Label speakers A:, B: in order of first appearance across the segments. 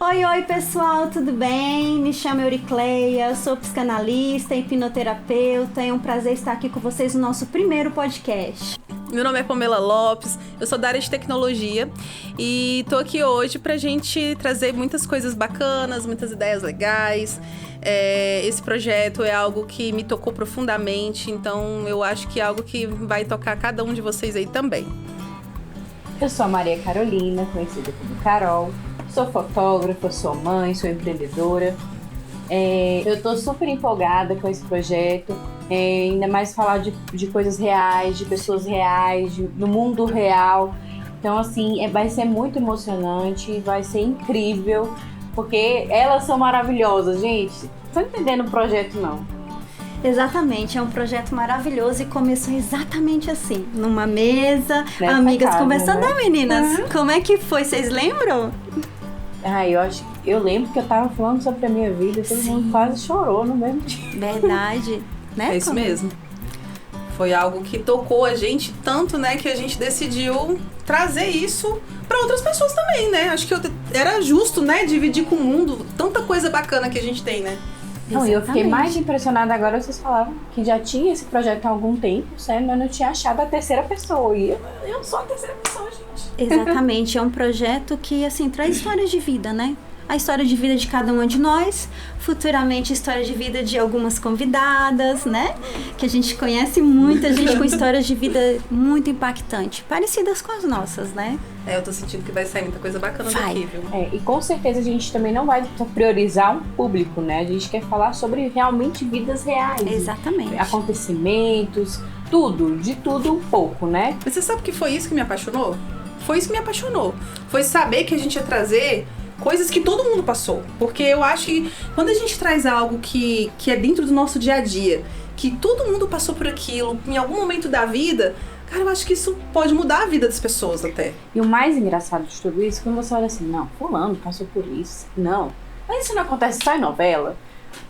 A: Olá!
B: Oi, pessoal, tudo bem? Me chamo Euricleia, sou psicanalista, hipnoterapeuta. É um prazer estar aqui com vocês no nosso primeiro podcast.
A: Meu nome é Pamela Lopes, eu sou da área de tecnologia e tô aqui hoje pra gente trazer muitas coisas bacanas, muitas ideias legais. Esse projeto é algo que me tocou profundamente, então eu acho que é algo que vai tocar cada um de vocês aí também.
C: Eu sou a Maria Carolina, conhecida como Carol, sou fotógrafa, sou mãe, sou empreendedora. Eu tô super empolgada com esse projeto, ainda mais falar de coisas reais, de pessoas reais, do mundo real. Então, assim, vai ser muito emocionante, vai ser incrível, porque elas são maravilhosas, gente. Não tô entendendo o projeto, não.
B: Exatamente, é um projeto maravilhoso e começou exatamente assim, numa mesa,
C: Nessa
B: amigas
C: casa,
B: conversando,
C: né?
B: Meninas? Como é que foi? Vocês lembram?
C: Eu lembro que eu tava falando sobre a minha vida, todo mundo quase chorou no mesmo dia.
B: Verdade, né?
A: É isso mesmo. Foi algo que tocou a gente tanto, né, que a gente decidiu trazer isso para outras pessoas também, né? Acho que era justo, né, dividir com o mundo tanta coisa bacana que a gente tem, né?
C: Não, e eu fiquei mais impressionada agora, vocês falavam que já tinha esse projeto há algum tempo, certo? Mas eu não tinha achado a terceira pessoa. E eu sou a terceira pessoa, gente.
B: Exatamente, é um projeto que, assim, traz histórias de vida, né? A história de vida de cada uma de nós, futuramente a história de vida de algumas convidadas, né? Que a gente conhece muita gente com histórias de vida muito impactantes, parecidas com as nossas, né?
A: Eu tô sentindo que vai sair muita coisa bacana daqui, viu?
C: E com certeza a gente também não vai priorizar um público, né? A gente quer falar sobre realmente vidas reais.
B: Exatamente.
C: Acontecimentos, tudo, de tudo um pouco, né?
A: Mas você sabe que foi isso que me apaixonou? Foi isso que me apaixonou. Foi saber que a gente ia trazer coisas que todo mundo passou. Porque eu acho que quando a gente traz algo que é dentro do nosso dia a dia, que todo mundo passou por aquilo, em algum momento da vida, cara, eu acho que isso pode mudar a vida das pessoas até.
C: E o mais engraçado de tudo isso, quando você olha assim, não, fulano passou por isso. Não, mas isso não acontece só em novela.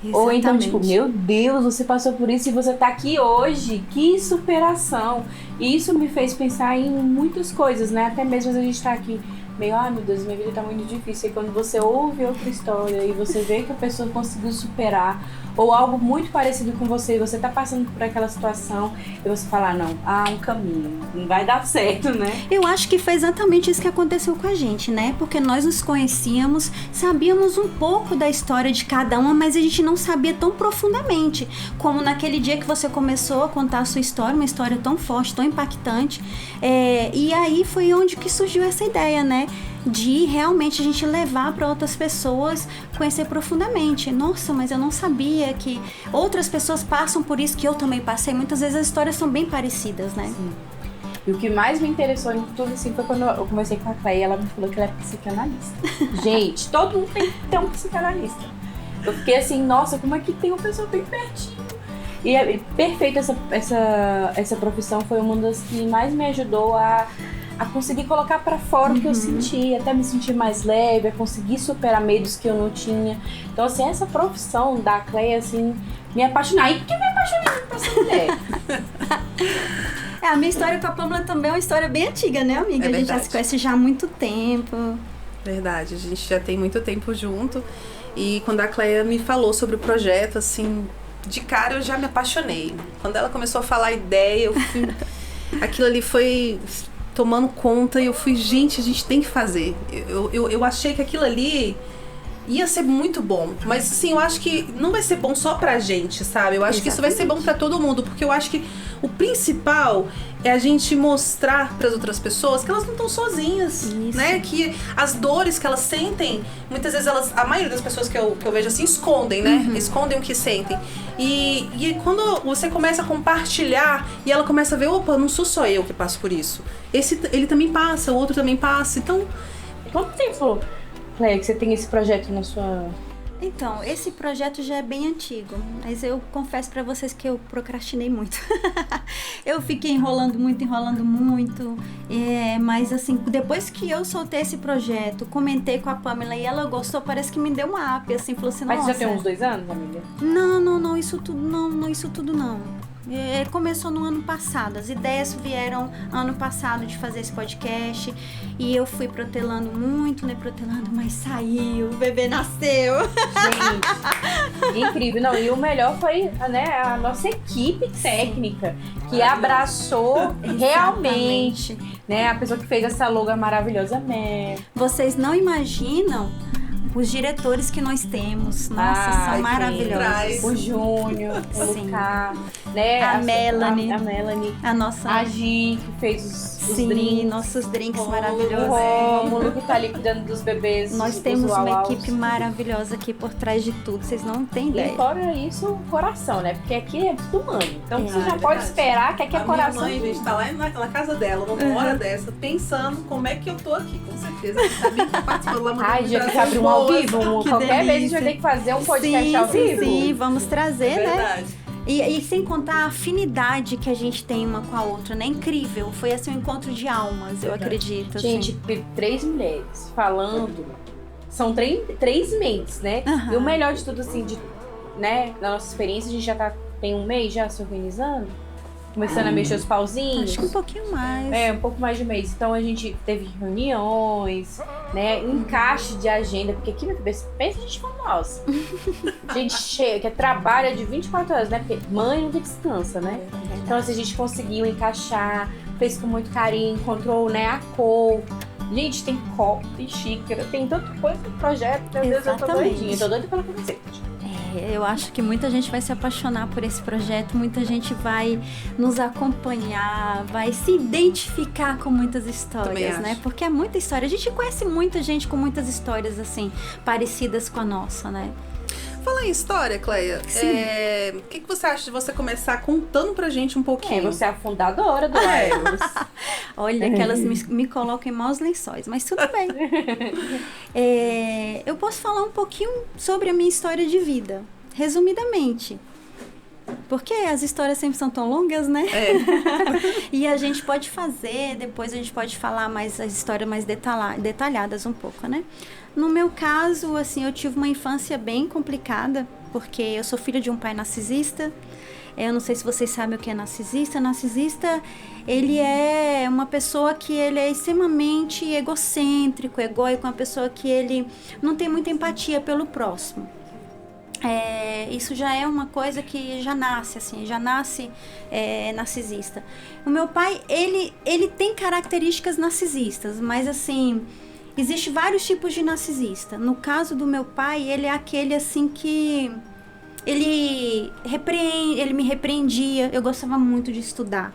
B: Exatamente.
C: Ou então, tipo, meu Deus, você passou por isso e você tá aqui hoje. Que superação. E isso me fez pensar em muitas coisas, né? Até mesmo a gente tá aqui meio, ai meu Deus, minha vida tá muito difícil. E quando você ouve outra história e você vê que a pessoa conseguiu superar, ou algo muito parecido com você, e você tá passando por aquela situação, e você fala, não, há um caminho, não vai dar certo, né?
B: Eu acho que foi exatamente isso que aconteceu com a gente, né? Porque nós nos conhecíamos, sabíamos um pouco da história de cada uma, mas a gente não sabia tão profundamente. Como naquele dia que você começou a contar a sua história, uma história tão forte, tão impactante. E aí foi onde que surgiu essa ideia, né? De realmente a gente levar para outras pessoas conhecer profundamente. Nossa, mas eu não sabia que outras pessoas passam por isso que eu também passei. Muitas vezes as histórias são bem parecidas, né?
C: Sim. E o que mais me interessou em tudo assim foi quando eu conversei com a Cleia, ela me falou que ela é psicanalista. Gente, todo mundo tem que ter um psicanalista. Eu fiquei assim, nossa, como é que tem uma pessoa bem pertinho? E é perfeito essa profissão, foi uma das que mais me ajudou a conseguir colocar pra fora o que eu senti, até me sentir mais leve, a conseguir superar medos que eu não tinha. Então, assim, essa profissão da Cleia, assim, me apaixonou. E por que me apaixonei por essa mulher?
B: A minha história com a Pamela também é uma história bem antiga, né, amiga? A gente já se conhece já há muito tempo.
A: Verdade, a gente já tem muito tempo junto. E quando a Cleia me falou sobre o projeto, assim, de cara eu já me apaixonei. Quando ela começou a falar a ideia, eu fui... aquilo ali foi tomando conta e eu fui, gente, a gente tem que fazer. Eu achei que aquilo ali ia ser muito bom, mas assim, eu acho que não vai ser bom só pra gente, sabe? Eu acho que isso vai ser bom pra todo mundo, porque eu acho que o principal é a gente mostrar pras outras pessoas que elas não estão sozinhas, né? Que as dores que elas sentem, muitas vezes a maioria das pessoas que eu vejo assim, escondem, né? Escondem o que sentem. E quando você começa a compartilhar e ela começa a ver, opa, não sou só eu que passo por isso. Ele também passa, o outro também passa, então...
C: Quanto tempo, Cleia, que você tem esse projeto na sua...
B: Então, esse projeto já é bem antigo, mas eu confesso pra vocês que eu procrastinei muito. Eu fiquei enrolando muito, mas assim, depois que eu soltei esse projeto, comentei com a Pamela e ela gostou, parece que me deu um up, assim, falou assim, nossa...
C: Mas já tem uns 2 anos, amiga?
B: Não, isso tudo não. Começou no ano passado. As ideias vieram ano passado de fazer esse podcast. E eu fui protelando muito, né? Protelando, mas saiu, o bebê nasceu.
C: Gente, incrível. Não, e o melhor foi, né, a nossa equipe técnica, que abraçou realmente, né? A pessoa que fez essa logo maravilhosa mesmo.
B: Vocês não imaginam os diretores que nós temos. Nossa, são maravilhosos.
C: O Júnior, o Lucas, né?
B: A Melanie.
C: A Melanie.
B: A nossa...
C: A Gi, que fez os drinks.
B: Nossos drinks
C: O
B: maravilhosos.
C: Rômulo, que tá ali cuidando dos bebês.
B: Nós temos uma equipe maravilhosa aqui por trás de tudo. Vocês não têm ideia.
C: E fora isso, o coração, né? Porque aqui é tudo humano. Então você já pode esperar que aqui é coração.
A: Minha mãe, gente, tá lá na casa dela, numa hora dessa, pensando como é que eu tô aqui. Com certeza. Sabe que participando lá,
C: Ai, já que abriu um ao vivo. Qualquer vez a gente vai ter que fazer um podcast ao vivo.
B: Sim, vamos trazer, né?
A: Verdade.
B: E sem contar a afinidade que a gente tem uma com a outra, né? Incrível. Foi assim um encontro de almas, eu acredito.
C: Gente,
B: assim.
C: 3 mulheres falando. São 3 mentes, né?
B: Uhum.
C: E o melhor de tudo, assim, né? Na nossa experiência, a gente já tem um mês já se organizando. Começando a mexer os pauzinhos.
B: Acho que um pouquinho mais.
C: Um pouco mais de um mês. Então a gente teve reuniões, né? Encaixe de agenda, porque aqui na cabeça, pensa a gente famosa. A gente chega, trabalha de 24 horas, né? Porque mãe nunca descansa, né? Então assim, a gente conseguiu encaixar, fez com muito carinho, encontrou, né, a cor. Gente, tem copo, tem xícara, tem tanta coisa no projeto. Meu Deus, eu tô doidinha. Tô doida pra conhecer.
B: Eu acho que muita gente vai se apaixonar por esse projeto, muita gente vai nos acompanhar, vai se identificar com muitas histórias, né? Porque é muita história. A gente conhece muita gente com muitas histórias, assim, parecidas com a nossa, né?
A: Fala em história, Cleia. O que você acha de você começar contando pra gente um pouquinho?
C: Você é a fundadora do Elos.
B: Olha, que elas me colocam em maus lençóis, mas tudo bem. Eu posso falar um pouquinho sobre a minha história de vida, resumidamente. Porque as histórias sempre são tão longas, né? E a gente pode fazer, depois a gente pode falar mais as histórias mais detalhadas um pouco, né? No meu caso, assim, eu tive uma infância bem complicada, porque eu sou filha de um pai narcisista. Eu não sei se vocês sabem o que é narcisista. Narcisista, ele é uma pessoa que ele é extremamente egocêntrico, egóico, uma pessoa que ele não tem muita empatia pelo próximo. Isso já é uma coisa que já nasce, assim, narcisista. O meu pai, ele tem características narcisistas, mas assim, existem vários tipos de narcisista. No caso do meu pai, ele é aquele assim que ele me repreendia. Eu gostava muito de estudar.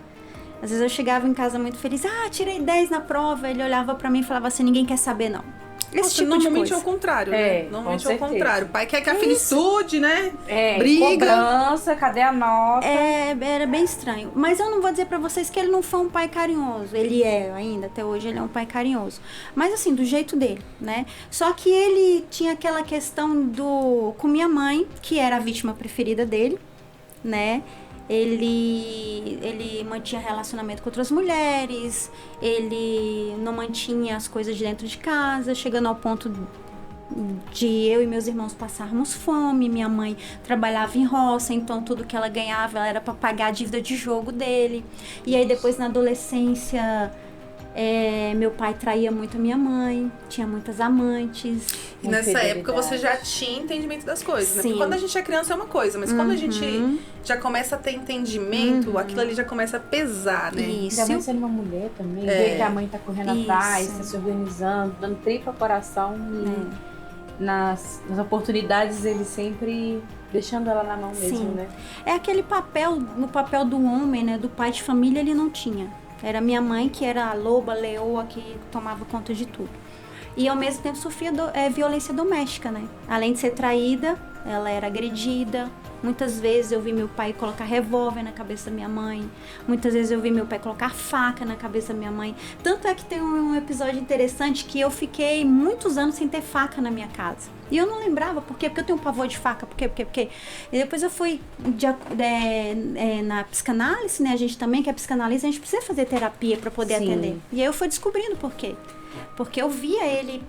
B: Às vezes eu chegava em casa muito feliz, tirei 10 na prova, ele olhava pra mim e falava assim, ninguém quer saber não. Esse tipo
A: normalmente
B: de coisa.
A: É o contrário, né? Normalmente é o contrário. O pai quer que a filha estude, né?
C: Briga. Cobrança, cadê a nota?
B: Era bem estranho. Mas eu não vou dizer pra vocês que ele não foi um pai carinhoso. Ele é ainda, até hoje ele é um pai carinhoso. Mas assim, do jeito dele, né? Só que ele tinha aquela questão com minha mãe, que era a vítima preferida dele, né? Ele mantinha relacionamento com outras mulheres, ele não mantinha as coisas de dentro de casa, chegando ao ponto de eu e meus irmãos passarmos fome. Minha mãe trabalhava em roça, então tudo que ela ganhava era para pagar a dívida de jogo dele. E aí depois na adolescência, meu pai traía muito a minha mãe, tinha muitas amantes.
A: E nessa época você já tinha entendimento das coisas, né?
B: Sim.
A: Porque quando a gente é criança é uma coisa, mas quando a gente já começa a ter entendimento, aquilo ali já começa a pesar, né?
B: Isso.
C: Ainda mais sendo uma mulher também, ver que a mãe tá correndo atrás, tá se organizando, dando triplo coração e nas oportunidades ele sempre deixando ela na mão mesmo, né?
B: É aquele papel, no papel do homem, né? Do pai de família ele não tinha. Era minha mãe que era a loba, leoa, que tomava conta de tudo. E ao mesmo tempo sofria violência doméstica, né? Além de ser traída, ela era agredida. Muitas vezes eu vi meu pai colocar revólver na cabeça da minha mãe. Muitas vezes eu vi meu pai colocar faca na cabeça da minha mãe. Tanto é que tem um episódio interessante que eu fiquei muitos anos sem ter faca na minha casa. E eu não lembrava por quê, porque eu tenho um pavor de faca, por quê? E depois eu fui na psicanálise, né? A gente também, que é psicanalista, a gente precisa fazer terapia para poder atender. E aí eu fui descobrindo por quê. Porque eu via ele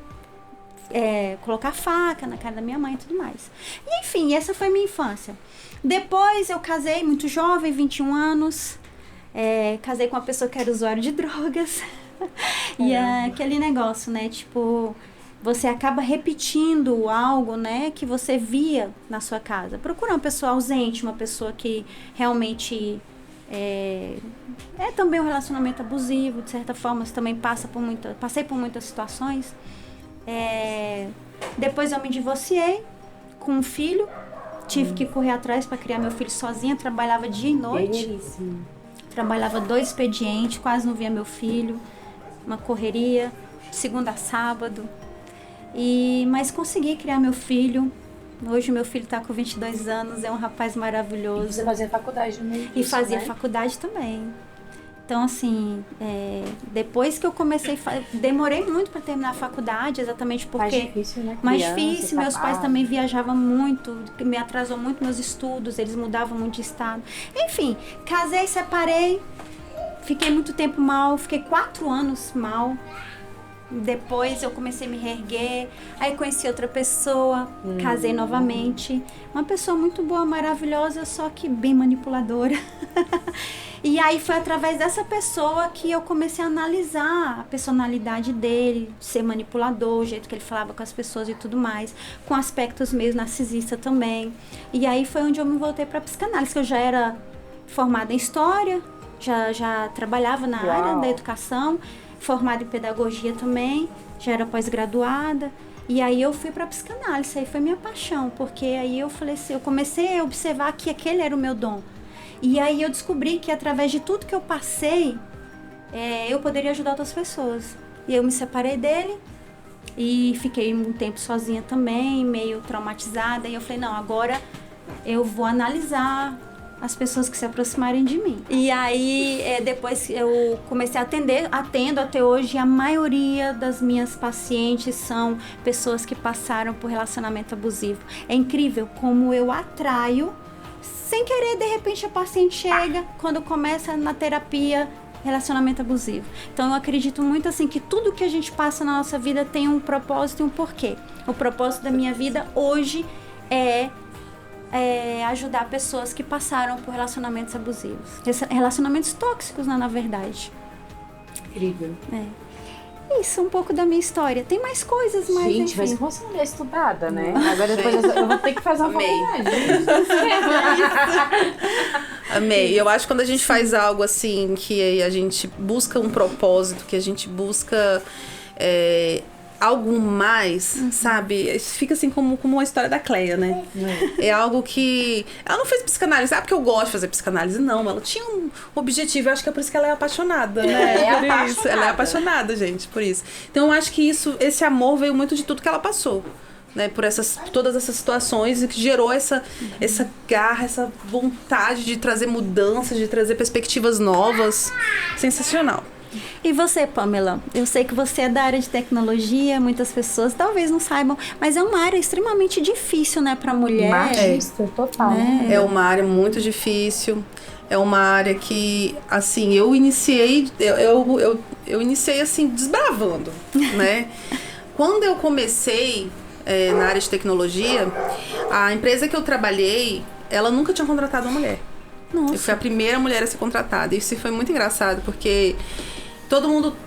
B: colocar faca na cara da minha mãe e tudo mais. E, enfim, essa foi a minha infância. Depois eu casei muito jovem, 21 anos. Casei com uma pessoa que era usuário de drogas. E aquele negócio, né? Tipo, você acaba repetindo algo, né? Que você via na sua casa. Procura uma pessoa ausente, uma pessoa que realmente é também um relacionamento abusivo. De certa forma, você também passei por muitas situações. Depois eu me divorciei com um filho. Tive que correr atrás para criar meu filho sozinha. Trabalhava dia e noite. Trabalhava 2 expedientes, quase não via meu filho. Uma correria, segunda a sábado. Mas consegui criar meu filho. Hoje meu filho está com 22 anos, é um rapaz maravilhoso.
C: E você fazia faculdade também?
B: E fazia faculdade também. Então, assim, depois que eu comecei, demorei muito para terminar a faculdade, exatamente porque...
C: Mais difícil, né?
B: Mais difícil, meus pais também viajavam muito, me atrasou muito meus estudos, eles mudavam muito de estado. Enfim, casei, separei, fiquei muito tempo mal, fiquei 4 anos mal. Depois eu comecei a me reerguer, aí conheci outra pessoa, casei novamente. Uma pessoa muito boa, maravilhosa, só que bem manipuladora. E aí foi através dessa pessoa que eu comecei a analisar a personalidade dele, ser manipulador, o jeito que ele falava com as pessoas e tudo mais, com aspectos meio narcisista também. E aí foi onde eu me voltei para psicanálise, que eu já era formada em história, já trabalhava na área da educação, formada em pedagogia também, já era pós-graduada. E aí eu fui para psicanálise, aí foi minha paixão, porque aí eu falei assim, eu comecei a observar que aquele era o meu dom. E aí eu descobri que através de tudo que eu passei, eu poderia ajudar outras pessoas. E eu me separei dele e fiquei um tempo sozinha também, meio traumatizada. E eu falei, não, agora eu vou analisar as pessoas que se aproximarem de mim. E aí, depois eu comecei a atendo até hoje, a maioria das minhas pacientes são pessoas que passaram por relacionamento abusivo. É incrível como eu atraio, sem querer, de repente a paciente chega, quando começa na terapia, relacionamento abusivo. Então eu acredito muito assim que tudo que a gente passa na nossa vida tem um propósito e um porquê. O propósito da minha vida hoje é ajudar pessoas que passaram por relacionamentos abusivos. Relacionamentos tóxicos, né, na verdade.
C: Incrível.
B: Isso, um pouco da minha história. Tem mais coisas, mas
C: gente,
B: enfim.
C: mas como você não é estudada, né? Agora depois eu vou ter que fazer uma faculdade.
A: Amei. Eu acho que quando a gente faz algo assim, que a gente busca um propósito, que a gente busca algo mais, sabe? Fica assim como uma história da Cleia, né? É algo que... Ela não fez psicanálise, porque eu gosto de fazer psicanálise, não. Ela tinha um objetivo, eu acho que é por isso que ela é apaixonada, né? Isso. Ela é apaixonada, gente, por isso. Então eu acho que esse amor veio muito de tudo que ela passou. Né, por todas essas situações e que gerou essa garra, essa vontade de trazer mudanças, de trazer perspectivas novas. Sensacional.
B: E você, Pamela? Eu sei que você é da área de tecnologia, muitas pessoas talvez não saibam, mas é uma área extremamente difícil, né, para mulher.
C: Machista, total.
A: É uma área muito difícil. É uma área que, assim, eu iniciei assim, desbravando, né? Quando eu comecei na área de tecnologia, a empresa que eu trabalhei, ela nunca tinha contratado uma mulher.
B: Nossa.
A: Eu fui a primeira mulher a ser contratada. Isso foi muito engraçado, porque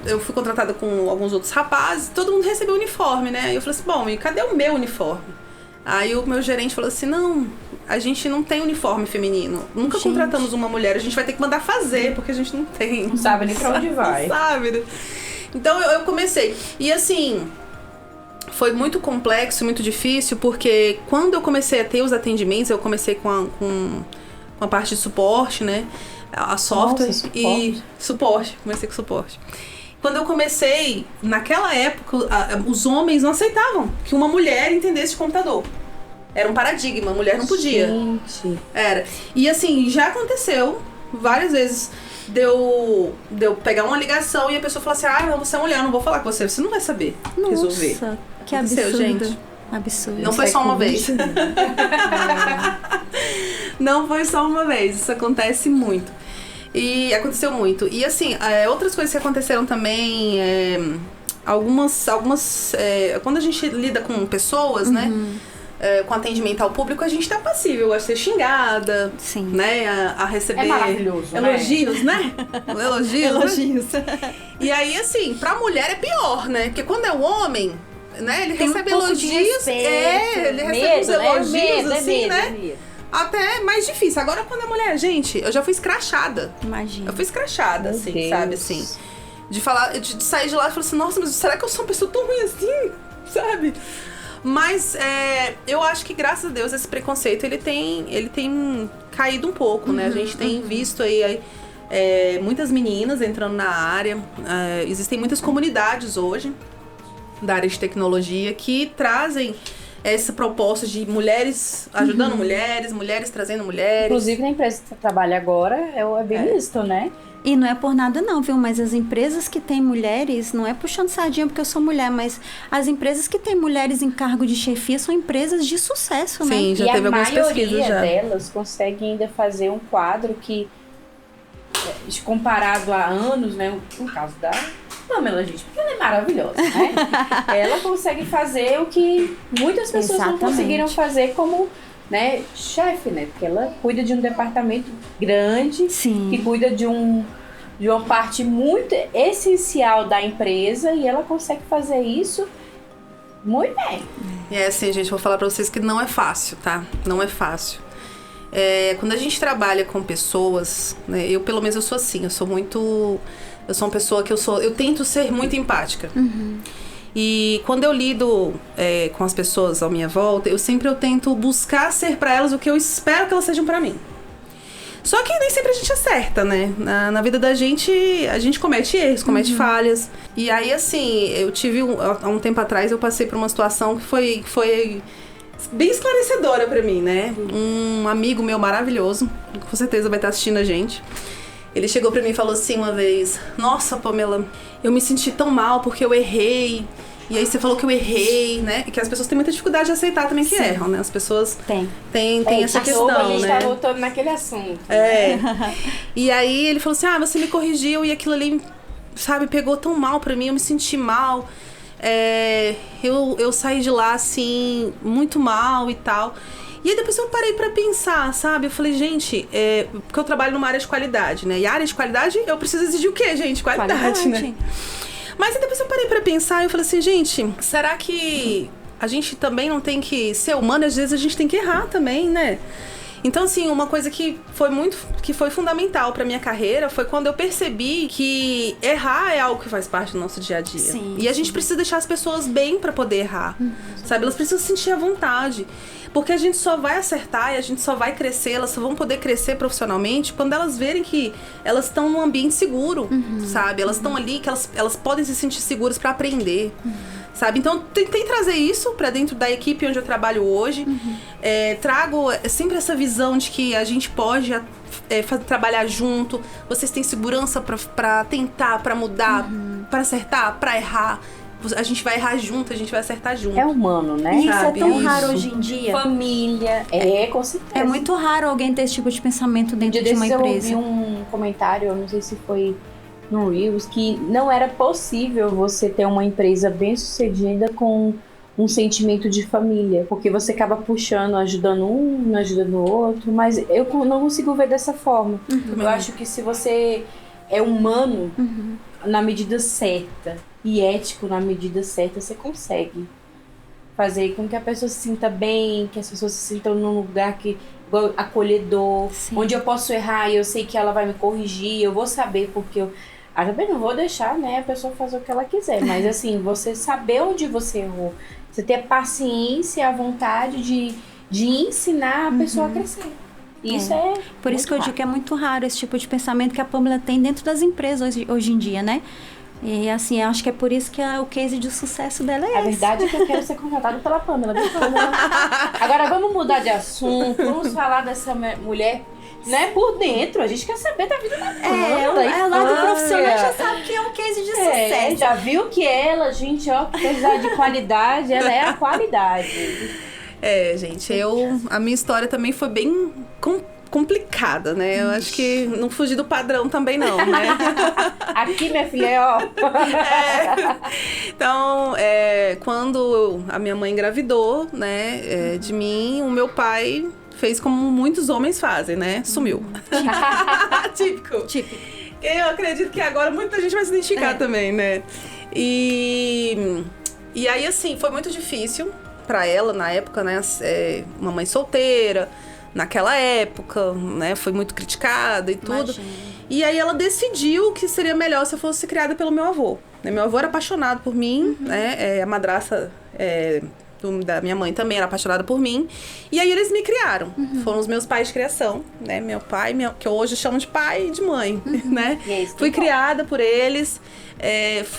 A: eu fui contratada com alguns outros rapazes, todo mundo recebeu uniforme, né? E eu falei assim, bom, e cadê o meu uniforme? Aí o meu gerente falou assim, não, a gente não tem uniforme feminino. Nunca contratamos uma mulher, a gente vai ter que mandar fazer, porque a gente não tem.
C: Não sabe nem pra onde vai.
A: Sabe, né? Então eu comecei. E assim, foi muito complexo, muito difícil, porque quando eu comecei a ter os atendimentos, eu comecei com a parte de suporte, né? A software.
C: Nossa, suporte.
A: E suporte. Comecei com suporte. Quando eu comecei, naquela época, os homens não aceitavam que uma mulher entendesse de computador. Era um paradigma, a mulher não podia.
C: Gente.
A: Era. E assim, já aconteceu várias vezes de eu pegar uma ligação e a pessoa falar assim, não, você é mulher, eu não vou falar com você, você não vai saber resolver.
B: Nossa, que
A: Aconteceu,
B: absurdo.
A: gente.
B: Absurdo.
A: Não foi só uma vez. Não foi só uma vez, isso acontece muito. E aconteceu muito. E assim, outras coisas que aconteceram também, quando a gente lida com pessoas, né? Com atendimento ao público, a gente tá passível a ser xingada,
B: Sim.
A: né? A receber
C: maravilhoso,
A: elogios, né? Elogios.
B: Elogios.
A: E aí, assim, pra mulher é pior, né? Porque quando é o homem, né? Ele
B: Tem
A: recebe
B: um pouco de
A: elogios.
B: respeito.
A: Ele recebe os elogios, assim, né?
C: Medo.
A: Até mais difícil. Agora, quando é mulher, gente, eu já fui escrachada.
B: Imagina.
A: Eu fui escrachada,
C: Meu
A: assim,
C: Deus.
A: sabe, assim. De sair de lá e falar assim, nossa, mas será que eu sou uma pessoa tão ruim assim? Sabe? Mas eu acho que, graças a Deus, esse preconceito, ele tem caído um pouco, né? A gente tem visto aí muitas meninas entrando na área. Existem muitas comunidades hoje da área de tecnologia que trazem essa proposta de mulheres ajudando mulheres trazendo mulheres.
C: Inclusive, na empresa que você trabalha agora, é bem visto, né?
B: E não é por nada não, viu? Mas as empresas que têm mulheres, não é puxando sardinha porque eu sou mulher, mas as empresas que têm mulheres em cargo de chefia são empresas de sucesso, né?
A: Sim, já teve algumas pesquisas já.
C: E a maioria delas consegue ainda fazer um quadro que, comparado a anos, né? No caso da Pamela, gente, porque ela é maravilhosa, né? Ela consegue fazer o que muitas pessoas não
B: Exatamente.
C: conseguiram fazer como, né, chefe, né? Porque ela cuida de um departamento grande,
B: Sim.
C: que cuida de uma parte muito essencial da empresa e ela consegue fazer isso muito bem.
A: E assim, gente, vou falar pra vocês que não é fácil, tá? Não é fácil. Quando a gente trabalha com pessoas, né, pelo menos eu sou assim, eu sou uma pessoa que eu tento ser muito empática. E quando eu lido com as pessoas à minha volta, eu tento buscar ser pra elas o que eu espero que elas sejam pra mim. Só que nem sempre a gente acerta, né? Na vida da gente, a gente comete erros, comete falhas. E aí, assim, eu tive, há um tempo atrás, eu passei por uma situação que foi bem esclarecedora pra mim, né? Um amigo meu maravilhoso, com certeza vai estar assistindo a gente. Ele chegou pra mim e falou assim uma vez: nossa, Pamela, eu me senti tão mal porque eu errei. E aí você falou que eu errei, né? E que as pessoas têm muita dificuldade de aceitar também que erram, né? As pessoas têm essa questão,
C: a gente
A: né?
C: tá voltando naquele assunto.
A: E aí ele falou assim, você me corrigiu e aquilo ali, sabe, pegou tão mal pra mim, eu me senti mal. Eu saí de lá, assim, muito mal e tal. E aí depois eu parei pra pensar, sabe? Eu falei, gente, porque eu trabalho numa área de qualidade, né? E a área de qualidade, eu preciso exigir o quê, gente? Qualidade, né? Mas aí depois eu parei pra pensar e eu falei assim, gente, será que a gente também não tem que ser humano? Às vezes a gente tem que errar também, né? Então, assim, uma coisa que foi fundamental pra minha carreira foi quando eu percebi que errar é algo que faz parte do nosso dia a dia.
B: Sim,
A: e a gente precisa deixar as pessoas bem pra poder errar, sabe? Elas precisam sentir a vontade. Porque a gente só vai acertar e a gente só vai crescer, elas só vão poder crescer profissionalmente quando elas verem que elas estão num ambiente seguro, sabe? Elas estão ali, que elas podem se sentir seguras pra aprender. Sabe? Então, tentei trazer isso pra dentro da equipe onde eu trabalho hoje. Trago sempre essa visão de que a gente pode trabalhar junto. Vocês têm segurança pra tentar, pra mudar, pra acertar, pra errar. A gente vai errar junto, a gente vai acertar junto.
C: É humano, né?
B: E isso
A: Sabe?
B: é tão
A: Isso.
B: raro hoje em dia.
C: Família. Com certeza.
B: É muito raro alguém ter esse tipo de pensamento dentro de uma empresa.
C: Eu ouvi um comentário, eu não sei se foi no Reels, que não era possível você ter uma empresa bem sucedida com um sentimento de família, porque você acaba puxando, ajudando um, ajudando o outro, mas eu não consigo ver dessa forma. Eu acho que se você é humano na medida certa e ético na medida certa, você consegue fazer com que a pessoa se sinta bem, que as pessoas se sintam num lugar acolhedor, onde eu posso errar e eu sei que ela vai me corrigir, eu vou saber porque eu também não vou deixar, né, a pessoa fazer o que ela quiser, mas assim, você saber onde você errou, você ter a paciência, a vontade de ensinar a pessoa a crescer. Isso
B: Por isso que eu digo que é muito raro esse tipo de pensamento que a Pamela tem dentro das empresas hoje em dia, né? E assim, acho que é por isso que o case de sucesso dela é esse.
C: A verdade é que eu quero ser contratada pela Pamela, viu, Pamela? Agora vamos mudar de assunto, vamos falar dessa mulher, né, por dentro. A gente quer saber da vida da Pamela.
B: O lado profissional já sabe que é um case de sucesso.
C: Já viu que ela, gente, apesar de qualidade, ela é a qualidade.
A: Gente, a minha história também foi bem complicada, né? Eu acho que não fugir do padrão também não, né?
C: Aqui, minha filha, ó.
A: Então, quando a minha mãe engravidou, né, de mim, o meu pai fez como muitos homens fazem, né? Sumiu. Típico. Eu acredito que agora muita gente vai se identificar também, né? E aí, assim, foi muito difícil pra ela na época, né? Uma mãe solteira, naquela época, né? Foi muito criticada e tudo.
B: Imagina.
A: E aí ela decidiu que seria melhor se eu fosse criada pelo meu avô. Meu avô era apaixonado por mim, né? A madrasta da minha mãe também era apaixonada por mim. E aí eles me criaram. Foram os meus pais de criação, né? Meu pai, que eu hoje chamo de pai e de mãe, né? Fui criada por eles.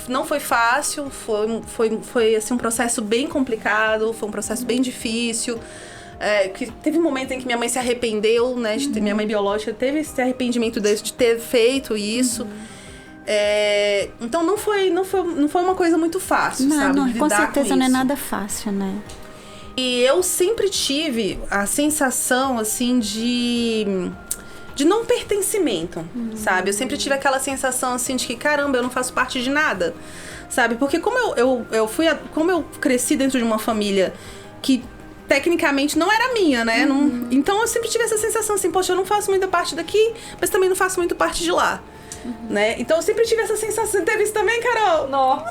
A: Não foi fácil, foi assim, um processo bem complicado, foi um processo bem difícil. Que teve um momento em que minha mãe se arrependeu, né? Minha mãe biológica teve esse arrependimento de ter feito isso. Então não foi uma coisa muito fácil, sabe?
B: Não, com
A: lidar
B: certeza não é
A: isso.
B: nada fácil, né?
A: E eu sempre tive a sensação, assim, de não pertencimento, sabe? Eu sempre tive aquela sensação, assim, de que, caramba, eu não faço parte de nada, sabe? Porque como eu cresci dentro de uma família que tecnicamente não era minha, né? Então eu sempre tive essa sensação, assim, poxa, eu não faço muita parte daqui, mas também não faço muito parte de lá. Né? Então eu sempre tive essa sensação. Você teve isso também, Carol?
C: Nossa.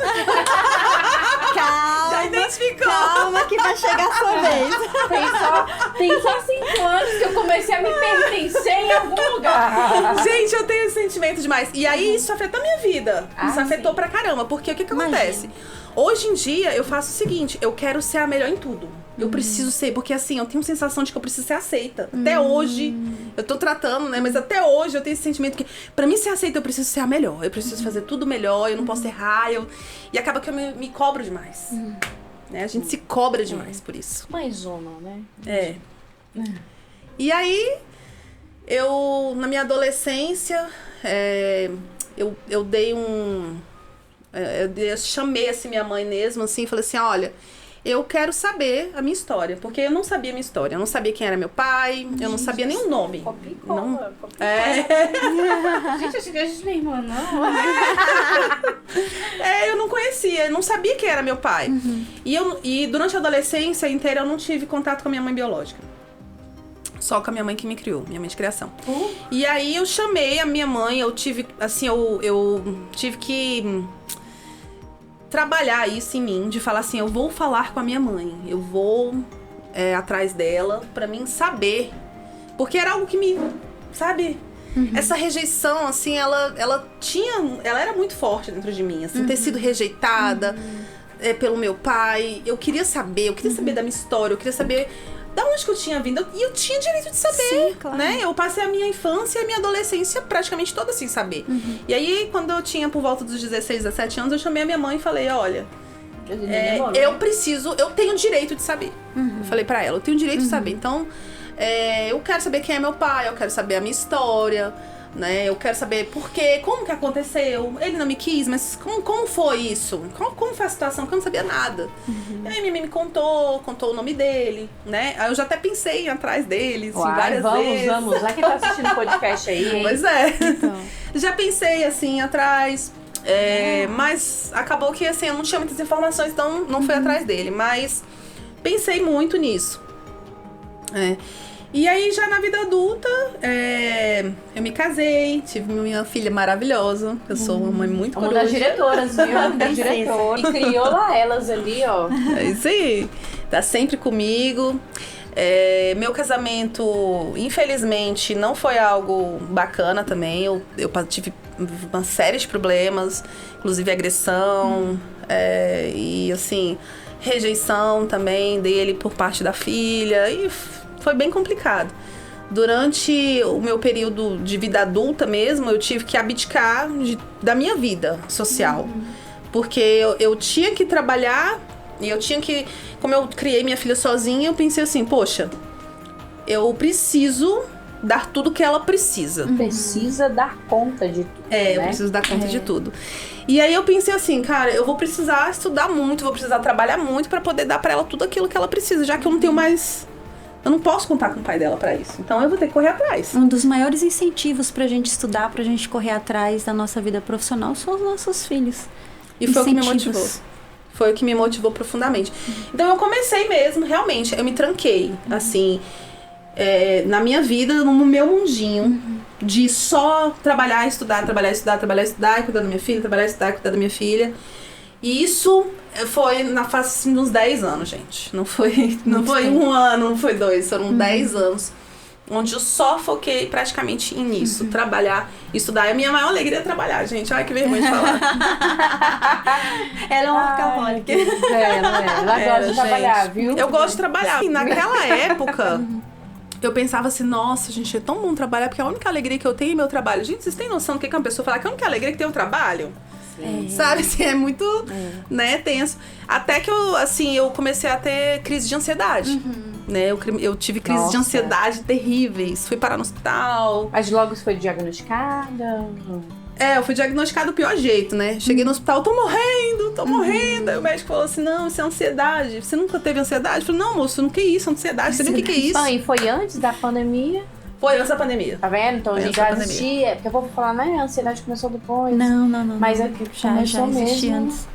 B: Calma.
A: Já identificou?
B: Calma que vai chegar a sua vez.
C: Tem só 5 anos que eu comecei a me pertencer em algum lugar.
A: Gente, eu tenho esse sentimento demais. E aí isso afeta a minha vida. Isso afetou pra caramba. Porque o que acontece? Hoje em dia eu faço o seguinte, eu quero ser a melhor em tudo. Eu preciso ser, porque assim, eu tenho a sensação de que eu preciso ser aceita. Até hoje, eu tô tratando, né? Mas até hoje eu tenho esse sentimento que, pra mim ser aceita, eu preciso ser a melhor. Eu preciso fazer tudo melhor, eu não posso errar. E acaba que eu me cobro demais. Né? A gente se cobra demais por isso.
C: Maisona, né?
A: E aí, na minha adolescência, eu dei eu chamei assim minha mãe mesmo, assim, e falei assim, olha, eu quero saber a minha história, porque eu não sabia a minha história, eu não sabia quem era meu pai, eu não sabia nem o nome.
C: Copia. Gente, acho que a gente nem irmã, não.
A: Eu não conhecia, eu não sabia quem era meu pai. E durante a adolescência inteira eu não tive contato com a minha mãe biológica. Só com a minha mãe que me criou, minha mãe de criação. E aí eu chamei a minha mãe, eu tive, assim, eu tive que trabalhar isso em mim, de falar assim, eu vou falar com a minha mãe, eu vou atrás dela pra mim saber, porque era algo que me, sabe, essa rejeição, assim, ela era muito forte dentro de mim, assim, ter sido rejeitada pelo meu pai, eu queria saber da minha história, eu queria saber da onde que eu tinha vindo, e eu tinha direito de saber.
B: Sim, claro.
A: Né? Eu passei a minha infância e a minha adolescência praticamente toda sem saber. E aí, quando eu tinha por volta dos 16, 17 anos, eu chamei a minha mãe e falei, olha, eu tenho direito de saber. Eu falei pra ela, eu tenho direito de saber. Então, eu quero saber quem é meu pai, eu quero saber a minha história, né? Eu quero saber por quê, como que aconteceu. Ele não me quis, mas como foi isso? Como foi a situação? Porque eu não sabia nada. E aí minha mãe me contou o nome dele, né? Aí eu já até pensei atrás dele, assim, várias vezes.
C: Vamos. Já que tá assistindo o podcast aí, hein?
A: Pois então. Já pensei, assim, atrás. Mas acabou que, assim, eu não tinha muitas informações, então não fui atrás dele. Mas pensei muito nisso. E aí, já na vida adulta, eu me casei, tive minha filha maravilhosa. Eu sou uma mãe muito coruja.
C: Uma das diretoras, viu? Das diretoras. E criou lá elas ali, ó.
A: É isso aí. Tá sempre comigo. Meu casamento, infelizmente, não foi algo bacana também. Eu tive uma série de problemas, inclusive agressão, e assim, rejeição também dele por parte da filha. E foi bem complicado. Durante o meu período de vida adulta mesmo, eu tive que abdicar da minha vida social. Porque eu tinha que trabalhar e eu tinha que... Como eu criei minha filha sozinha, eu pensei assim, poxa, eu preciso dar tudo que ela precisa.
C: Precisa dar conta de tudo, né?
A: Eu preciso dar conta de tudo. E aí eu pensei assim, cara, eu vou precisar estudar muito, vou precisar trabalhar muito pra poder dar pra ela tudo aquilo que ela precisa, já que eu não tenho mais Eu não posso contar com o pai dela pra isso. Então eu vou ter que correr atrás.
B: Um dos maiores incentivos pra gente estudar, pra gente correr atrás da nossa vida profissional são os nossos filhos.
A: E foi o que me
B: Incentivos.
A: motivou. Foi o que me motivou profundamente. Então eu comecei mesmo, realmente, eu me tranquei, assim, na minha vida, no meu mundinho, de só trabalhar, estudar, e cuidar da minha filha, trabalhar, estudar, e cuidar da minha filha. E isso foi na fase assim, de uns 10 anos, gente. Não foi um ano, não foi 2, foram 10 anos. Onde eu só foquei praticamente nisso, trabalhar, estudar. E a minha maior alegria é trabalhar, gente. Ai, que vergonha de falar.
B: Ela é uma workaholic.
C: Ela gosta de trabalhar, viu?
A: Eu gosto de trabalhar. E naquela época, eu pensava assim, nossa, gente, é tão bom trabalhar, porque a única alegria que eu tenho é meu trabalho. Gente, vocês têm noção do que uma pessoa fala que a única alegria é que tem o trabalho? Sabe, assim, é muito, né, tenso. Até que eu comecei a ter crise de ansiedade, né, eu tive crises de ansiedade terríveis, fui parar no hospital.
C: Mas logo você foi diagnosticada?
A: Eu fui diagnosticada do pior jeito, né, cheguei no hospital, tô morrendo, aí o médico falou assim, não, isso é ansiedade, você nunca teve ansiedade? Eu falei, não, moço, não que isso, ansiedade, você nem o que é isso?
C: E foi antes da pandemia?
A: Foi antes da pandemia.
C: Tá vendo? Então já existia. Porque eu vou falar, né? A ansiedade começou depois.
B: Não.
C: Mas é que
B: já
C: mesmo.
B: existia antes.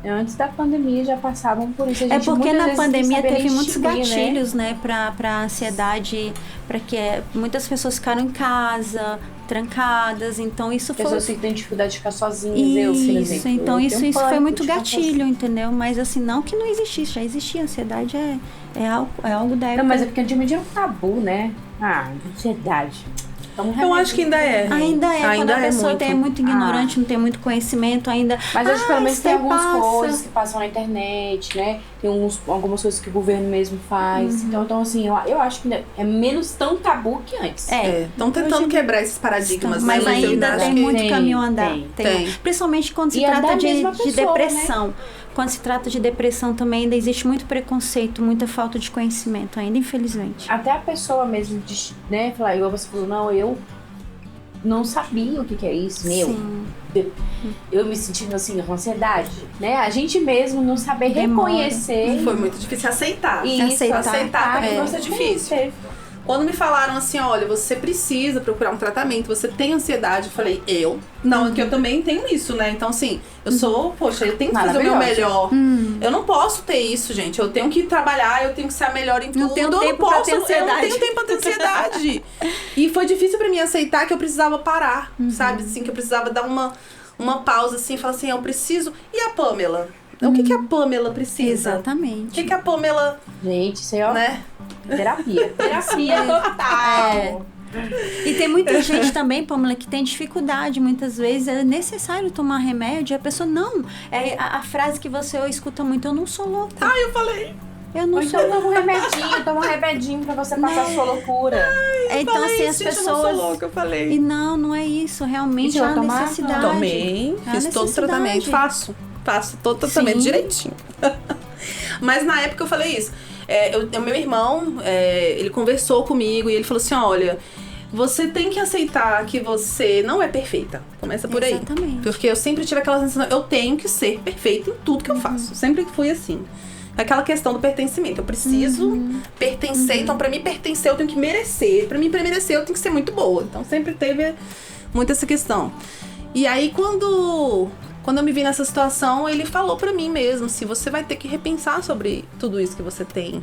C: Antes da pandemia já passavam por isso.
B: Porque na pandemia teve muitos
C: distinguir,
B: gatilhos, né? Pra ansiedade, pra que muitas pessoas ficaram em casa, trancadas, então isso foi...
C: Pessoas que têm dificuldade de ficar sozinhas, por exemplo.
B: Então isso foi muito gatilho, entendeu? Mas assim, não que não existisse, já existia. Ansiedade é algo da época.
C: Não, mas é porque antigamente era um tabu, né? Ansiedade.
A: Eu acho que ainda é.
B: Ainda quando a pessoa
A: muito.
B: É muito ignorante, não tem muito conhecimento ainda.
C: Mas acho que pelo menos tem algumas coisas que passam na internet, né? Tem algumas coisas que o governo mesmo faz. Então assim, eu acho que é menos tão tabu que antes.
A: Estão tentando quebrar esses paradigmas.
B: Mas ainda tem muito caminho a andar.
A: Tem.
B: Principalmente quando se trata de depressão. Né? Quando se trata de depressão também ainda existe muito preconceito, muita falta de conhecimento ainda, infelizmente.
C: Até a pessoa mesmo, né, falar, igual você falou, não, eu não sabia o que é isso, eu me sentindo assim, com ansiedade, né? A gente mesmo não saber reconhecer.
A: Foi muito difícil aceitar.
B: Aceitar
A: também vai ser difícil. Quando me falaram assim, olha, você precisa procurar um tratamento, você tem ansiedade, eu falei, não, que eu também tenho isso, né? Então, assim, eu eu tenho que fazer o meu melhor. Eu não posso ter isso, gente. Eu tenho que trabalhar, eu tenho que ser a melhor em tudo.
B: Eu não tenho tempo pra ter ansiedade.
A: Eu não tenho tempo pra ter ansiedade. E foi difícil pra mim aceitar que eu precisava parar, sabe? Assim, que eu precisava dar uma pausa, assim, falar assim, eu preciso... E a Pamela? O que a Pamela precisa?
B: Exatamente.
A: O que a Pamela...
C: Gente, isso aí, ó...
A: Né?
C: Terapia total.
B: E tem muita gente também, Pamela, que tem dificuldade, muitas vezes é necessário tomar remédio, a pessoa não, a frase que você escuta muito, eu não sou louca.
A: Eu falei.
B: Eu não sou
C: então toma um remedinho pra você passar a sua loucura.
B: Então assim, as pessoas...
A: Eu não sou louca, eu falei.
B: E não é isso, realmente há necessidade.
A: Tomei, fiz todo o tratamento, faço todo o tratamento direitinho. Mas na época eu falei isso. Meu irmão, ele conversou comigo e ele falou assim, olha, você tem que aceitar que você não é perfeita. Começa por aí.
B: Exatamente.
A: Porque eu sempre tive aquela sensação, eu tenho que ser perfeita em tudo que eu faço. Sempre fui assim. Aquela questão do pertencimento. Eu preciso pertencer, então pra mim pertencer eu tenho que merecer. Pra mim merecer eu tenho que ser muito boa. Então sempre teve muito essa questão. E aí quando eu me vi nessa situação, ele falou pra mim mesmo, assim, você vai ter que repensar sobre tudo isso que você tem.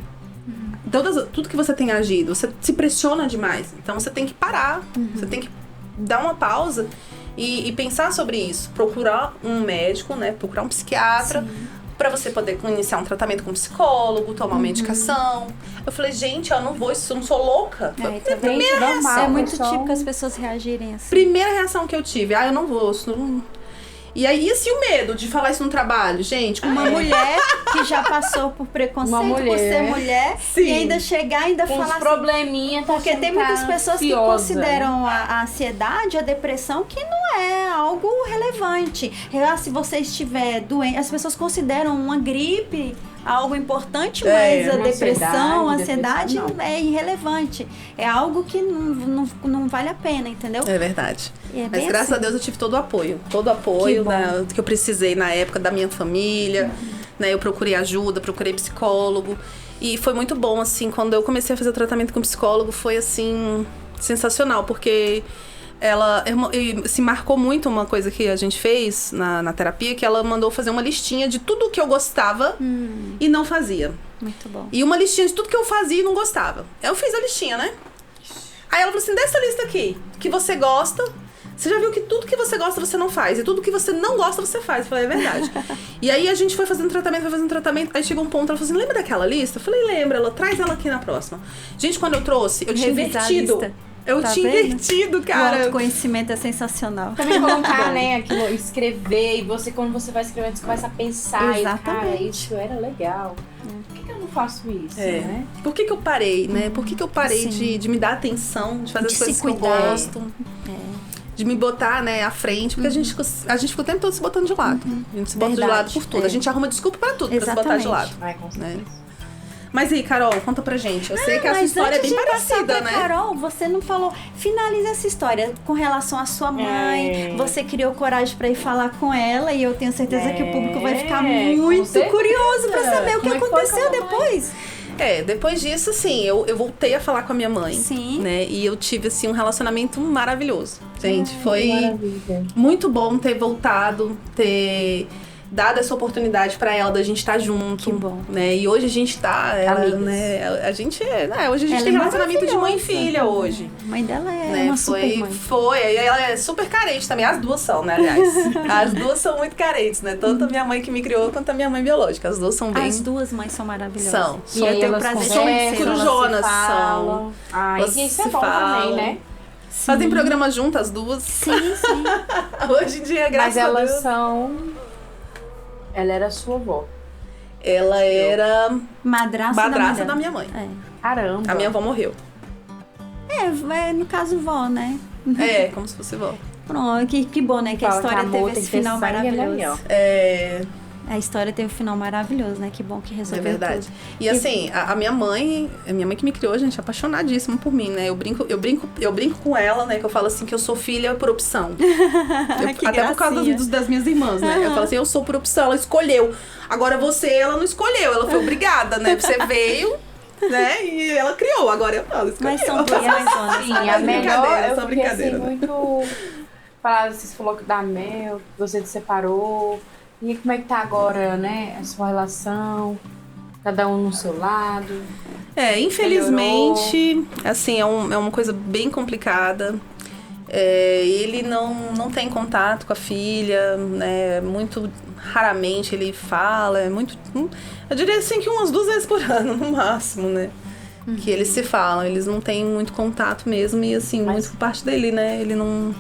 A: Tudo que você tem agido, você se pressiona demais. Então você tem que parar, você tem que dar uma pausa e pensar sobre isso. Procurar um médico, né? Procurar um psiquiatra. Pra você poder iniciar um tratamento com um psicólogo, tomar uma medicação. Eu falei, gente, eu não sou louca.
B: Primeira reação. É muito típico as pessoas reagirem assim.
A: Primeira reação que eu tive, eu não vou, E aí, assim, o medo de falar isso no trabalho, gente?
B: Uma mulher que já passou por preconceito por ser mulher e ainda chegar e ainda falar assim,
C: probleminha,
B: porque tem muitas pessoas que consideram a ansiedade, a depressão, que não é algo relevante. Se você estiver doente, as pessoas consideram uma gripe algo importante, mas a depressão, a ansiedade é irrelevante. É algo que não vale a pena, entendeu?
A: É verdade.
B: Mas
A: graças a Deus eu tive todo o apoio que eu precisei na época da minha família, né? Eu procurei ajuda, procurei psicólogo. E foi muito bom, assim, quando eu comecei a fazer o tratamento com o psicólogo, foi, assim, sensacional, porque ela se marcou muito uma coisa que a gente fez na terapia, que ela mandou fazer uma listinha de tudo que eu gostava e não fazia.
B: Muito bom.
A: E uma listinha de tudo que eu fazia e não gostava. Eu fiz a listinha, né? Aí ela falou assim, dessa lista aqui, que você gosta, você já viu que tudo que você gosta você não faz, e tudo que você não gosta você faz. Eu falei, é verdade. E aí a gente foi fazendo tratamento, aí chegou um ponto, ela falou assim, lembra daquela lista? Eu falei, lembra, ela traz ela aqui na próxima. Gente, quando eu trouxe, eu tinha
B: Revisar a
A: invertido.
B: lista.
A: Eu
B: Tá
A: tinha
B: vendo?
A: invertido,
B: O
A: cara.
B: autoconhecimento é sensacional.
C: Também colocar, né, aquilo, escrever, e você, quando você vai escrevendo, você começa a pensar,
B: Exatamente.
C: e, cara, isso era legal. Por que eu não faço isso,
A: É.
C: né?
A: Por que eu parei, né? Por que eu parei
B: Sim.
A: de me dar atenção, de fazer
B: De
A: as coisas
B: se
A: que eu
B: cuidar.
A: gosto? De me botar, né, à frente, porque a gente fica o tempo todo se botando de lado. A gente se bota de
B: Verdade,
A: lado por tudo.
B: é.
A: A gente arruma desculpa pra tudo, pra se botar de
B: Exatamente.
A: lado.
C: Ai, com certeza.
A: Mas aí, Carol, conta pra gente. Eu sei que a sua
B: Mas
A: história é
B: antes
A: bem
B: de passar
A: parecida,
B: pra
A: né?
B: Carol, você não falou. Finaliza essa história com relação à sua mãe. Você criou coragem pra ir falar com ela e eu tenho certeza que o público vai ficar
C: com
B: muito
C: certeza.
B: curioso pra saber o que
C: Como é que foi
B: aconteceu
C: com a mamãe?
B: depois.
A: Depois disso, assim, eu voltei a falar com a minha mãe.
B: Sim.
A: Né? E eu tive, assim, um relacionamento maravilhoso. Gente,
C: Que
A: foi
C: maravilha.
A: muito bom ter voltado, ter dado essa oportunidade pra ela da gente estar junto.
B: Que bom.
A: Né? E hoje a gente tá, ela,
C: Amigas.
A: né? A gente hoje a gente
B: Ela
A: tem
B: é
A: relacionamento de mãe e
B: maravilhosa.
A: filha hoje.
B: A mãe dela é
A: Né?
B: uma super mãe.
A: Foi. E ela é super carente também. As duas são, né, aliás? As duas são muito carentes, né? Tanto a minha mãe que me criou quanto a minha mãe biológica. As duas são bem.
B: As duas mães são maravilhosas.
A: São.
C: E aí
B: eu tenho
C: elas
B: prazer de
C: conversam,
B: conhecer
A: elas
B: elas.
A: Jonas
C: se falam.
A: são.
C: Ai,
A: Elas
C: isso é
A: se
C: bom também,
A: falam.
C: né?
A: Fazem programa juntas, as duas.
B: Sim, sim.
A: Hoje em dia, graças
C: Mas
A: a
C: elas
A: Deus.
C: são... Ela era sua avó.
A: Ela era
B: Madrasta
A: da minha mãe.
B: É.
C: Caramba.
A: A minha avó morreu.
B: No caso, vó, né?
A: Como se fosse vó.
B: Pronto, que bom, né? Que a
C: Fala
B: história
C: amor
B: teve
C: tem
B: esse
C: que ter
B: final
C: sangue,
B: maravilhoso.
C: né, ó.
B: A história teve um final maravilhoso, né? Que bom que
A: É
B: resolveu
A: verdade.
B: tudo.
A: E assim, a minha mãe que me criou, gente, é apaixonadíssima por mim, né? Eu brinco com ela, né? Que eu falo assim que eu sou filha por opção.
B: Que
A: Até por causa
B: gracinha.
A: das minhas irmãs, né? Eu falo assim, eu sou por opção, ela escolheu. Agora você, ela não escolheu, ela foi obrigada, né? Você veio, né? E ela criou, agora ela escolheu.
B: Mas são duas mãezonas.
C: Sim,
A: Só
C: a melhor
A: brincadeira,
C: eu
A: só
C: fiquei
A: brincadeira,
C: assim,
A: né?
C: muito... Falar, você falou que da Mel, que você se separou. E como é que tá agora, né? A sua relação? Cada um no seu lado.
A: Infelizmente, assim, é uma coisa bem complicada. Ele não tem contato com a filha, né? Muito raramente ele fala, eu diria assim que umas 2 vezes por ano, no máximo, né? Que eles se falam, eles não têm muito contato mesmo e assim, muito por parte dele, né? Ele não...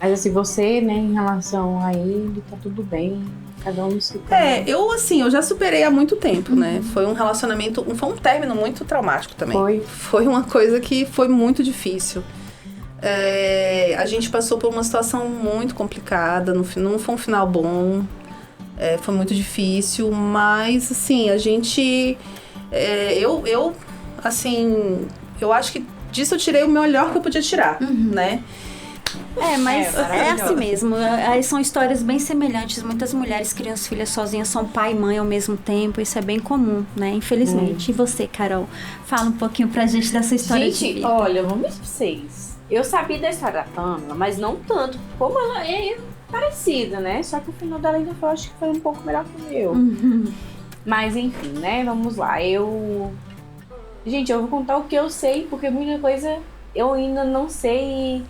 C: Mas assim, você, né, em relação a ele, tá tudo bem. Cada um no seu caminho.
A: eu já superei há muito tempo, né? Foi um relacionamento, foi um término muito traumático também. Foi uma coisa que foi muito difícil. A gente passou por uma situação muito complicada, não foi um final bom, foi muito difícil, mas assim, a gente, eu acho que disso eu tirei o melhor que eu podia tirar, né?
B: Mas é
C: maravilhosa.
B: assim mesmo. São histórias bem semelhantes. Muitas mulheres criam as filhas sozinhas, são pai e mãe ao mesmo tempo. Isso é bem comum, né? Infelizmente. E você, Carol? Fala um pouquinho pra gente dessa história de
C: Gente,
B: vida.
C: olha, vamos dizer pra vocês. Eu sabia da história da Pamela, mas não tanto. Como ela é parecida, né? Só que o final dela ainda foi, acho que foi um pouco melhor que o meu. Mas enfim, né? Vamos lá. Gente, eu vou contar o que eu sei, porque muita coisa eu ainda não sei.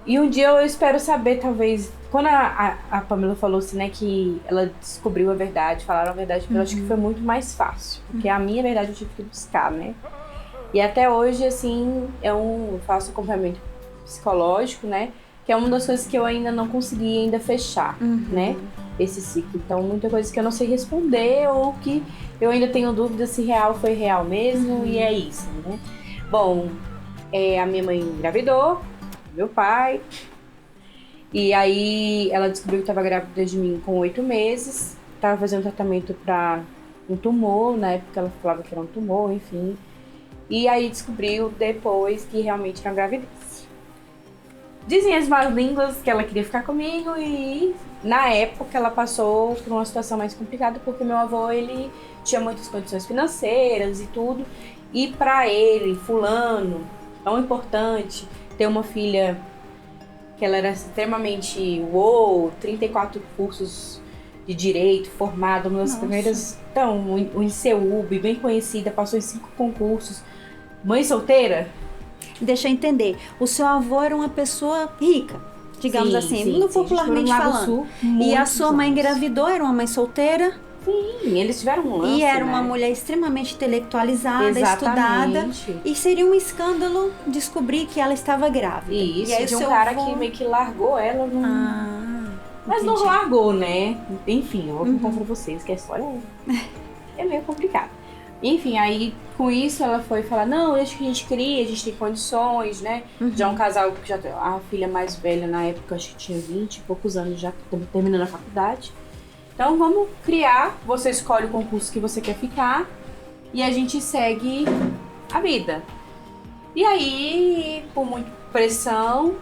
C: E um dia eu espero saber, talvez... Quando a Pamela falou assim, né, que ela descobriu a verdade, falaram a verdade, eu acho que foi muito mais fácil. Porque a minha verdade eu tive que buscar, né? E até hoje, assim, eu faço acompanhamento psicológico, né? Que é uma das coisas que eu ainda não consegui ainda fechar, né? Esse ciclo. Então, muita coisa que eu não sei responder ou que eu ainda tenho dúvida se real foi real mesmo. E é isso, né? Bom, a minha mãe engravidou, meu pai. E aí, ela descobriu que estava grávida de mim com 8 meses. Tava fazendo tratamento para um tumor. Na época, ela falava que era um tumor, enfim. E aí, descobriu depois que realmente era uma gravidez. Dizem as más línguas que ela queria ficar comigo e na época ela passou por uma situação mais complicada porque meu avô, ele tinha muitas condições financeiras e tudo. E pra ele, fulano, tão importante, ter uma filha que ela era extremamente 34 cursos de direito, formada, uma das primeiras, então, o INSEUB, bem conhecida, passou em 5 concursos. Mãe solteira?
B: Deixa eu entender. O seu avô era uma pessoa rica, digamos assim, popularmente falando. E a sua mãe engravidou, era uma mãe solteira?
C: Sim, eles tiveram um lance,
B: e era uma mulher extremamente intelectualizada, estudada. E seria um escândalo descobrir que ela estava grávida.
C: Isso,
B: e aí
C: de um cara que meio que largou ela. Mas não largou, né? Enfim, eu vou contar pra vocês que a história é meio complicada. Enfim, aí com isso ela foi falar, não, deixa que a gente cria, a gente tem condições, né? Já um casal que já a filha mais velha na época, acho que tinha 20 e poucos anos, já terminando a faculdade. Então vamos criar, você escolhe o concurso que você quer ficar e a gente segue a vida. E aí, por muita pressão,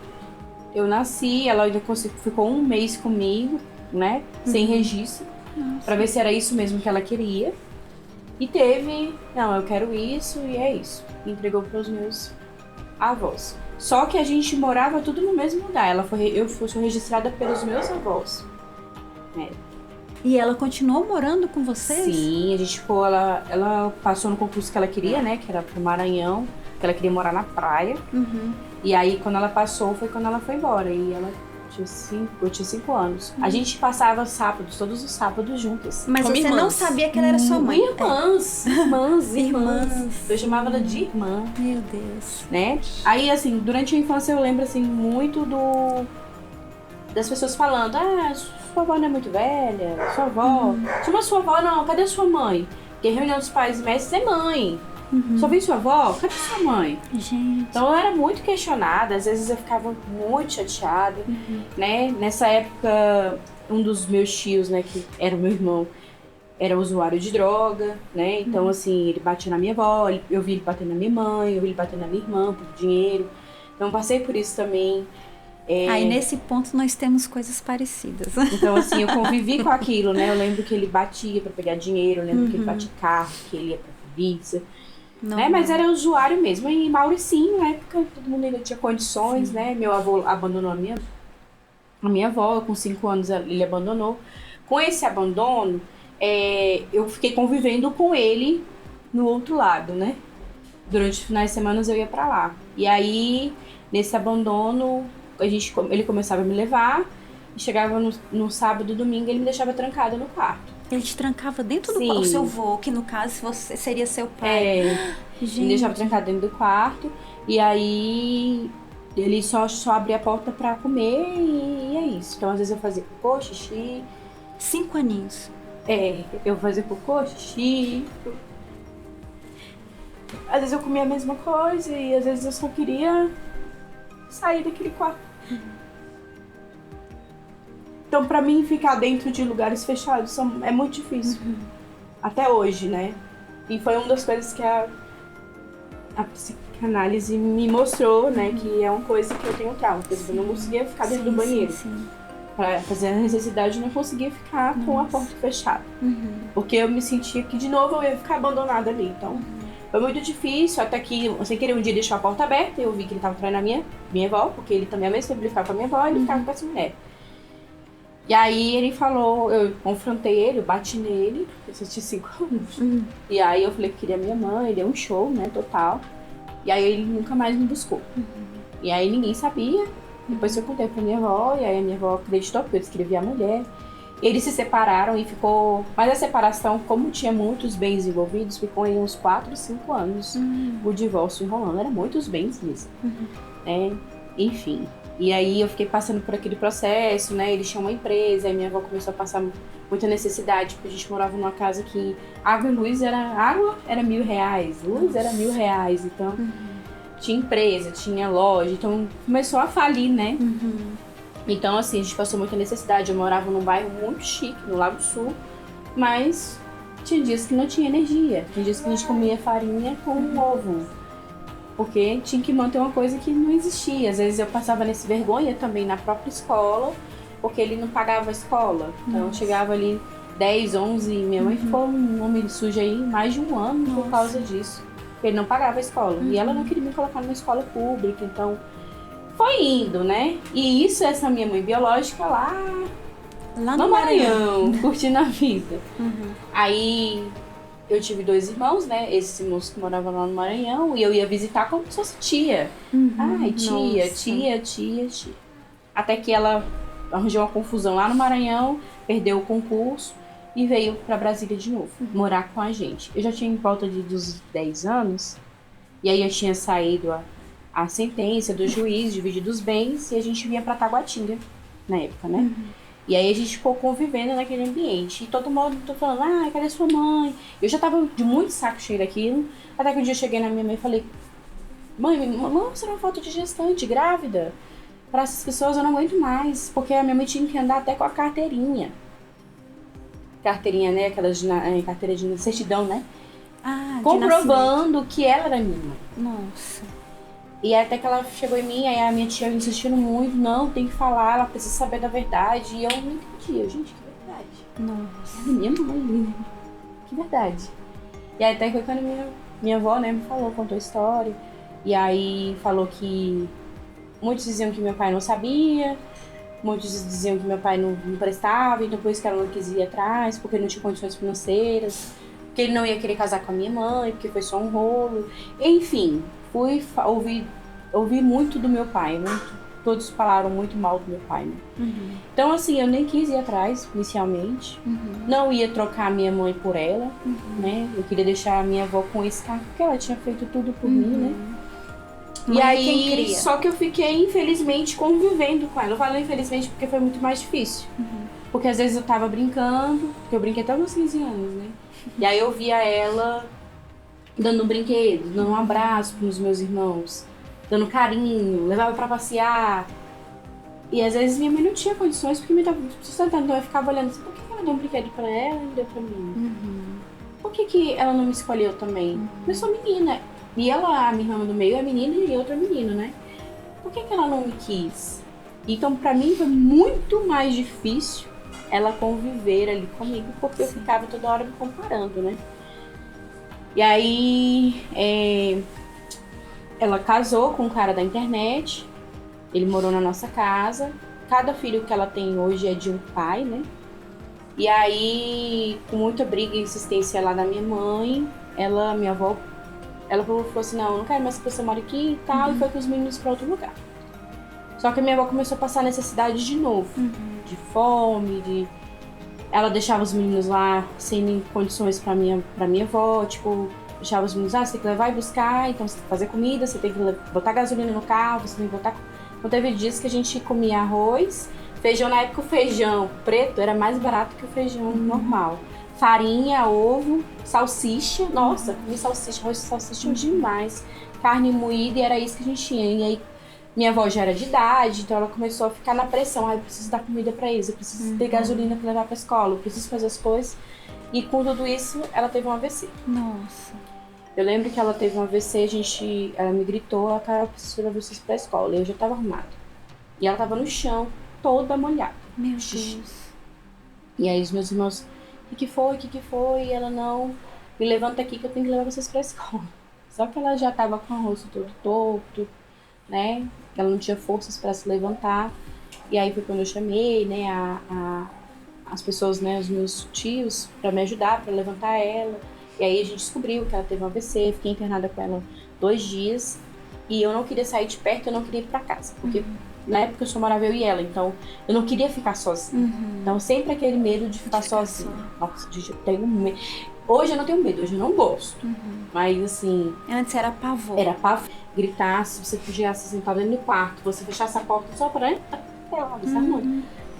C: eu nasci, ela ainda ficou um mês comigo, né? Sem registro, pra ver se era isso mesmo que ela queria. E teve, não, eu quero isso e é isso. E entregou pros meus avós. Só que a gente morava tudo no mesmo lugar. Eu fui registrada pelos meus avós. É.
B: E ela continuou morando com vocês?
C: Sim, a gente ficou, ela passou no concurso que ela queria, né? Que era pro Maranhão, que ela queria morar na praia. E aí, quando ela passou, foi quando ela foi embora. E ela eu tinha 5 anos. A gente passava sábados, todos os sábados juntas.
B: Mas você não sabia que ela era sua mãe?
C: Irmãs. Eu chamava ela de irmã.
B: Meu Deus.
C: Né? Aí, assim, durante a infância eu lembro, assim, muito das pessoas falando, sua avó não é muito velha, sua avó... Chama sua avó, não, cadê sua mãe? Porque reunião dos pais e mestres é mãe. Só vem sua avó? Cadê sua mãe?
B: Gente.
C: Então eu era muito questionada, às vezes eu ficava muito chateada, né? Nessa época, um dos meus tios, né, que era meu irmão, era usuário de droga, né? Então, assim, ele batia na minha avó, eu vi ele bater na minha mãe, eu vi ele bater na minha irmã por dinheiro. Então, eu passei por isso também.
B: Aí, nesse ponto, nós temos coisas parecidas.
C: Então, assim, eu convivi com aquilo, né? Eu lembro que ele batia pra pegar dinheiro, eu lembro que ele batia carro, que ele ia pra polícia. Né? Mas era usuário mesmo. E Mauricinho, na época, todo mundo ainda tinha condições, né? Meu avô abandonou a minha avó, com 5 anos ele abandonou. Com esse abandono, eu fiquei convivendo com ele no outro lado, né? Durante os finais de semana eu ia pra lá. E aí, nesse abandono, ele começava a me levar. E chegava no sábado e domingo, ele me deixava trancada no quarto.
B: Ele te trancava dentro do quarto, o seu avô, que no caso você seria seu pai.
C: Gente. Me deixava trancada dentro do quarto. E aí ele só abria a porta pra comer e é isso. Então às vezes eu fazia cocô, xixi.
B: 5 aninhos.
C: Eu fazia cocô, xixi. Às vezes eu comia a mesma coisa e às vezes eu só queria sair daquele quarto. Então, pra mim, ficar dentro de lugares fechados é muito difícil. Até hoje, né? E foi uma das coisas que a psicanálise me mostrou, né? Que é uma coisa que eu tenho trauma. Por exemplo, eu não conseguia ficar dentro do banheiro.
B: Sim.
C: Pra fazer a necessidade, eu não conseguia ficar com a porta fechada. Porque eu me sentia que, de novo, eu ia ficar abandonada ali. Então, foi muito difícil. Até que, sem querer, um dia deixou a porta aberta. Eu vi que ele tava traindo a minha avó. Porque ele também, ao mesmo tempo, ele ficava com a minha avó, ele ficava com essa mulher. E aí ele falou, eu confrontei ele, eu bati nele, eu tinha 5 anos. E aí eu falei que queria minha mãe, ele deu um show, né, total. E aí ele nunca mais me buscou. E aí ninguém sabia. Depois eu contei pra minha avó, e aí a minha avó acreditou, porque eu descrevi a mulher. Eles se separaram e ficou... Mas a separação, como tinha muitos bens envolvidos, ficou em uns 4, 5 anos o divórcio enrolando. Era muitos bens mesmo. Enfim... E aí eu fiquei passando por aquele processo, né? Eles tinham uma empresa, aí minha avó começou a passar muita necessidade, porque a gente morava numa casa que água e luz água era R$1.000, luz era R$1.000, então tinha empresa, tinha loja, então começou a falir, né? Então assim, a gente passou muita necessidade. Eu morava num bairro muito chique, no Lago Sul, mas tinha dias que não tinha energia, tinha dias que a gente comia farinha com ovo. Porque tinha que manter uma coisa que não existia. Às vezes eu passava nesse vergonha também na própria escola, porque ele não pagava a escola. Então chegava ali 10, 11, minha mãe ficou um nome sujo aí mais de um ano por causa disso. Porque ele não pagava a escola. E ela não queria me colocar numa escola pública, então foi indo, né? E isso, essa minha mãe biológica lá no Maranhão, curtindo a vida. Aí eu tive 2 irmãos, né? Esses irmãos que moravam lá no Maranhão, e eu ia visitar como se fosse tia. Ai, tia. Até que ela arranjou uma confusão lá no Maranhão, perdeu o concurso e veio pra Brasília de novo, morar com a gente. Eu já tinha em volta dos 10 anos, e aí eu tinha saído a sentença do juiz, dividido os bens, e a gente vinha pra Taguatinga, na época, né? E aí a gente ficou convivendo naquele ambiente. E todo mundo tô falando, cadê sua mãe? Eu já tava de muito saco cheio daquilo. Até que um dia eu cheguei na minha mãe e falei, mãe, me mostra uma foto de gestante, grávida. Para essas pessoas eu não aguento mais. Porque a minha mãe tinha que andar até com a carteirinha. Carteirinha, né? Aquelas carteira de certidão, né? Comprovando que ela era minha mãe.
B: Nossa.
C: E até que ela chegou em mim, aí a minha tia insistindo muito, não, tem que falar, ela precisa saber da verdade. E eu não entendia, gente, que verdade.
B: Nossa.
C: Minha mãe, que verdade. E aí até que foi quando minha avó, né, me falou, contou a história. E aí falou que muitos diziam que meu pai não sabia, muitos diziam que meu pai não prestava, e depois que ela não quis ir atrás, porque não tinha condições financeiras, porque ele não ia querer casar com a minha mãe, porque foi só um rolo. Enfim, fui ouvir muito do meu pai, todos falaram muito mal do meu pai, né? Então assim, eu nem quis ir atrás inicialmente, não ia trocar a minha mãe por ela, né? Eu queria deixar a minha avó com esse cargo, porque ela tinha feito tudo por mim, né? E aí, só que eu fiquei infelizmente convivendo com ela. Eu falo infelizmente porque foi muito mais difícil, porque às vezes eu tava brincando, porque eu brinquei até uns 15 anos, né? E aí eu via ela dando um brinquedo, dando um abraço pros meus irmãos, dando carinho, levava pra passear. E às vezes minha mãe não tinha condições porque me dava sustentando. Então eu ficava olhando assim, por que ela deu um brinquedo pra ela e não deu pra mim? Por que ela não me escolheu também? Eu sou menina. E ela, a minha irmã do meio, é menina e outra menino, né? Por que ela não me quis? Então pra mim foi muito mais difícil ela conviver ali comigo, porque eu ficava toda hora me comparando, né? E aí, ela casou com um cara da internet, ele morou na nossa casa. Cada filho que ela tem hoje é de um pai, né? E aí, com muita briga e insistência lá da minha mãe, minha avó, ela falou assim, não quero mais que você mora aqui e tal, e foi com os meninos pra outro lugar. Só que a minha avó começou a passar necessidade de novo, de fome, ela deixava os meninos lá sem nem condições pra minha avó, tipo, deixava os meninos, você tem que levar e buscar, então você tem que fazer comida, você tem que botar gasolina no carro, você tem que botar... Então teve dias que a gente comia arroz, feijão, na época o feijão preto era mais barato que o feijão normal. Farinha, ovo, salsicha, nossa, comi salsicha, arroz de salsicha demais, carne moída, e era isso que a gente tinha. E aí minha avó já era de idade, então ela começou a ficar na pressão, eu preciso dar comida pra eles, eu preciso ter gasolina pra levar pra escola, eu preciso fazer as coisas. E com tudo isso, ela teve um AVC.
B: Nossa.
C: Eu lembro que ela teve um AVC, ela me gritou, cara, eu preciso levar vocês pra escola. Eu já tava arrumada. E ela tava no chão, toda molhada.
B: Meu Deus.
C: E aí os meus irmãos, o que foi? E ela, não, me levanta aqui que eu tenho que levar vocês pra escola. Só que ela já tava com o rosto todo torto, né? Ela não tinha forças pra se levantar. E aí foi quando eu chamei, né, as pessoas, né, os meus tios, pra me ajudar, pra levantar ela. E aí a gente descobriu que ela teve um AVC, fiquei internada com ela 2 dias. E eu não queria sair de perto, eu não queria ir pra casa. Porque na época eu só morava eu e ela, então eu não queria ficar sozinha. Então sempre aquele medo de ficar sozinha. Nossa, eu tenho medo. Hoje eu não tenho medo, hoje eu não gosto. Mas assim...
B: Antes era pavor.
C: Era pavor. Gritar, se você podia se sentar dentro do quarto, você fechasse a porta só pra entrar,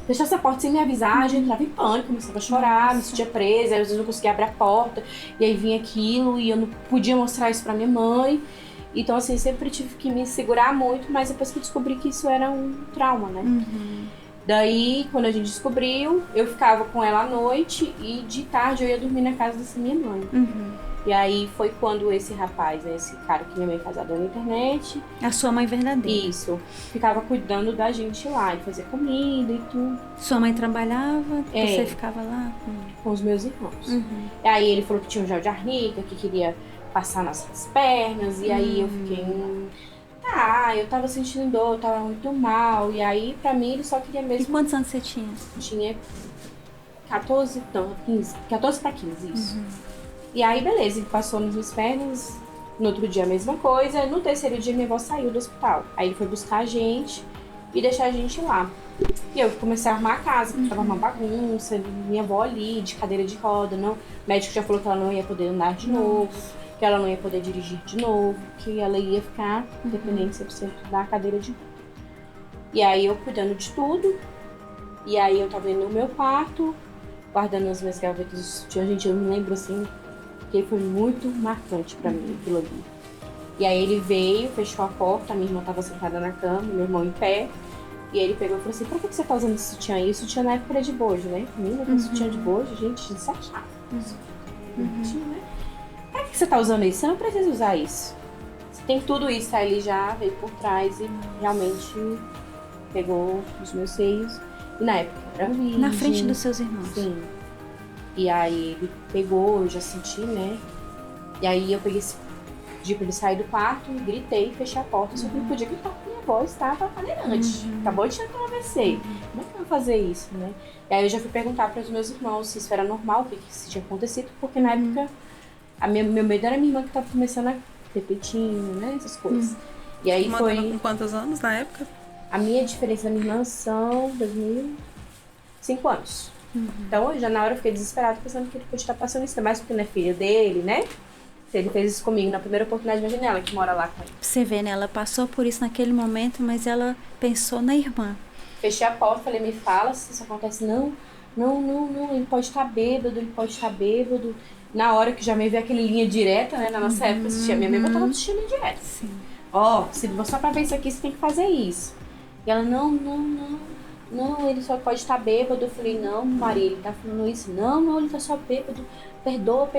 C: fechasse a porta sem me avisar, eu entrava em pânico, começava a chorar, me sentia presa, às vezes eu não conseguia abrir a porta, e aí vinha aquilo, e eu não podia mostrar isso pra minha mãe. Então assim, sempre tive que me segurar muito, mas depois que eu descobri que isso era um trauma, né? Daí, quando a gente descobriu, eu ficava com ela à noite, e de tarde eu ia dormir na casa dessa minha mãe. E aí foi quando esse rapaz, esse cara que minha mãe casada na internet...
B: A sua mãe verdadeira.
C: Isso. Ficava cuidando da gente lá, de fazer comida e tudo.
B: Sua mãe trabalhava, você ficava lá?
C: Com os meus irmãos. E aí ele falou que tinha um gel de arnica, que queria passar nas pernas. E aí eu fiquei... eu tava sentindo dor, tava muito mal. E aí, pra mim, ele só queria mesmo...
B: E quantos anos você tinha?
C: Tinha 14 pra 15, isso. E aí, beleza, ele passou nas minhas pernas. No outro dia, a mesma coisa. No terceiro dia, minha avó saiu do hospital. Aí ele foi buscar a gente e deixar a gente lá. E eu comecei a arrumar a casa, porque tava uma bagunça. Minha avó ali, de cadeira de roda. Não. O médico já falou que ela não ia poder andar de novo, que ela não ia poder dirigir de novo, que ela ia ficar dependente 100% da cadeira de roda. E aí, eu cuidando de tudo. E aí, eu tava indo no meu quarto, guardando as minhas gavetas de sutiã. Gente, eu me lembro assim... Porque foi muito marcante pra mim aquilo ali. E aí ele veio, fechou a porta, a minha irmã tava sentada na cama, meu irmão em pé. E aí ele pegou e falou assim, pra que você tá usando esse sutiã aí? O sutiã na época era de bojo, né? Menina, com sutiã de bojo, gente, isso é chato. Né? Pra que você tá usando isso? Você não precisa usar isso. Você tem tudo isso, aí ele já veio por trás e realmente pegou os meus seios. E na época era virgem.
B: Na frente dos seus irmãos?
C: Sim. E aí ele pegou, eu já senti, né? E aí eu peguei esse pedi pra ele sair do quarto, gritei, fechei a porta. Só que não podia gritar porque minha voz estava cadeirante. Acabou de entrar no AVC. Como é que eu vou fazer isso, né? E aí eu já fui perguntar para os meus irmãos se isso era normal, o que tinha acontecido. Porque na época, meu medo era minha irmã que estava começando a ter peitinho, né? Essas coisas. E aí foi...
A: com quantos anos na época?
C: A minha diferença da minha irmã são 5 anos. Então, eu já na hora eu fiquei desesperada pensando que ele podia estar passando isso, mais porque não é filha dele, né? Se ele fez isso comigo na primeira oportunidade, imagina ela que mora lá com ele.
B: Você vê, né? Ela passou por isso naquele momento, mas ela pensou na irmã.
C: Fechei a porta, falei, me fala se isso acontece. Não, ele pode estar bêbado, Na hora que já me veio aquele linha direta, né? Na nossa época, assistia. Minha mãe botava assistir linha direta.
B: Sim.
C: Se só pra ver isso aqui, você tem que fazer isso. E ela, não, ele só pode estar bêbado. Eu falei, não, Maria, ele tá falando isso. Não, ele tá só bêbado. Perdoa,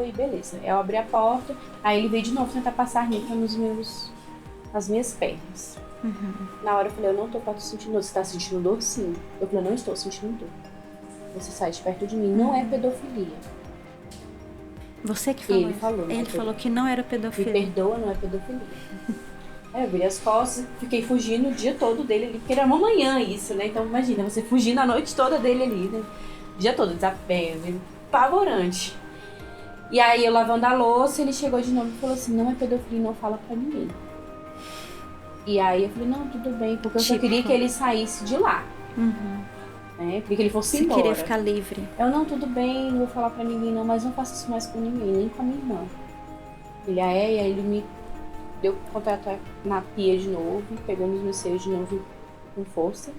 C: e beleza. Eu abri a porta, aí ele veio de novo tentar passar arnica nas minhas pernas. Na hora eu falei, eu não tô sentindo dor. Você tá sentindo dor? Sim. Eu falei, eu não estou sentindo dor. Você sai de perto de mim. Não é pedofilia.
B: Você que falou.
C: Ele falou.
B: Ele falou que não era pedofilia.
C: Me perdoa, não é pedofilia. Aí eu virei as costas, fiquei fugindo o dia todo dele ali, porque era uma manhã isso, né? Então imagina, você fugindo a noite toda dele ali, né? O dia todo, desapego, apavorante. E aí eu lavando a louça, ele chegou de novo e falou assim, não é pedofilia, não fala pra ninguém. E aí eu falei, não, tudo bem, porque eu só queria que ele saísse de lá. Né? Eu queria que ele fosse embora.
B: Você queria ficar livre.
C: Eu, não, tudo bem, não vou falar pra ninguém não, mas não faça isso mais com ninguém, nem com a minha irmã. Ele, e aí ele me deu contato na pia de novo, pegando os meus seios de novo com força.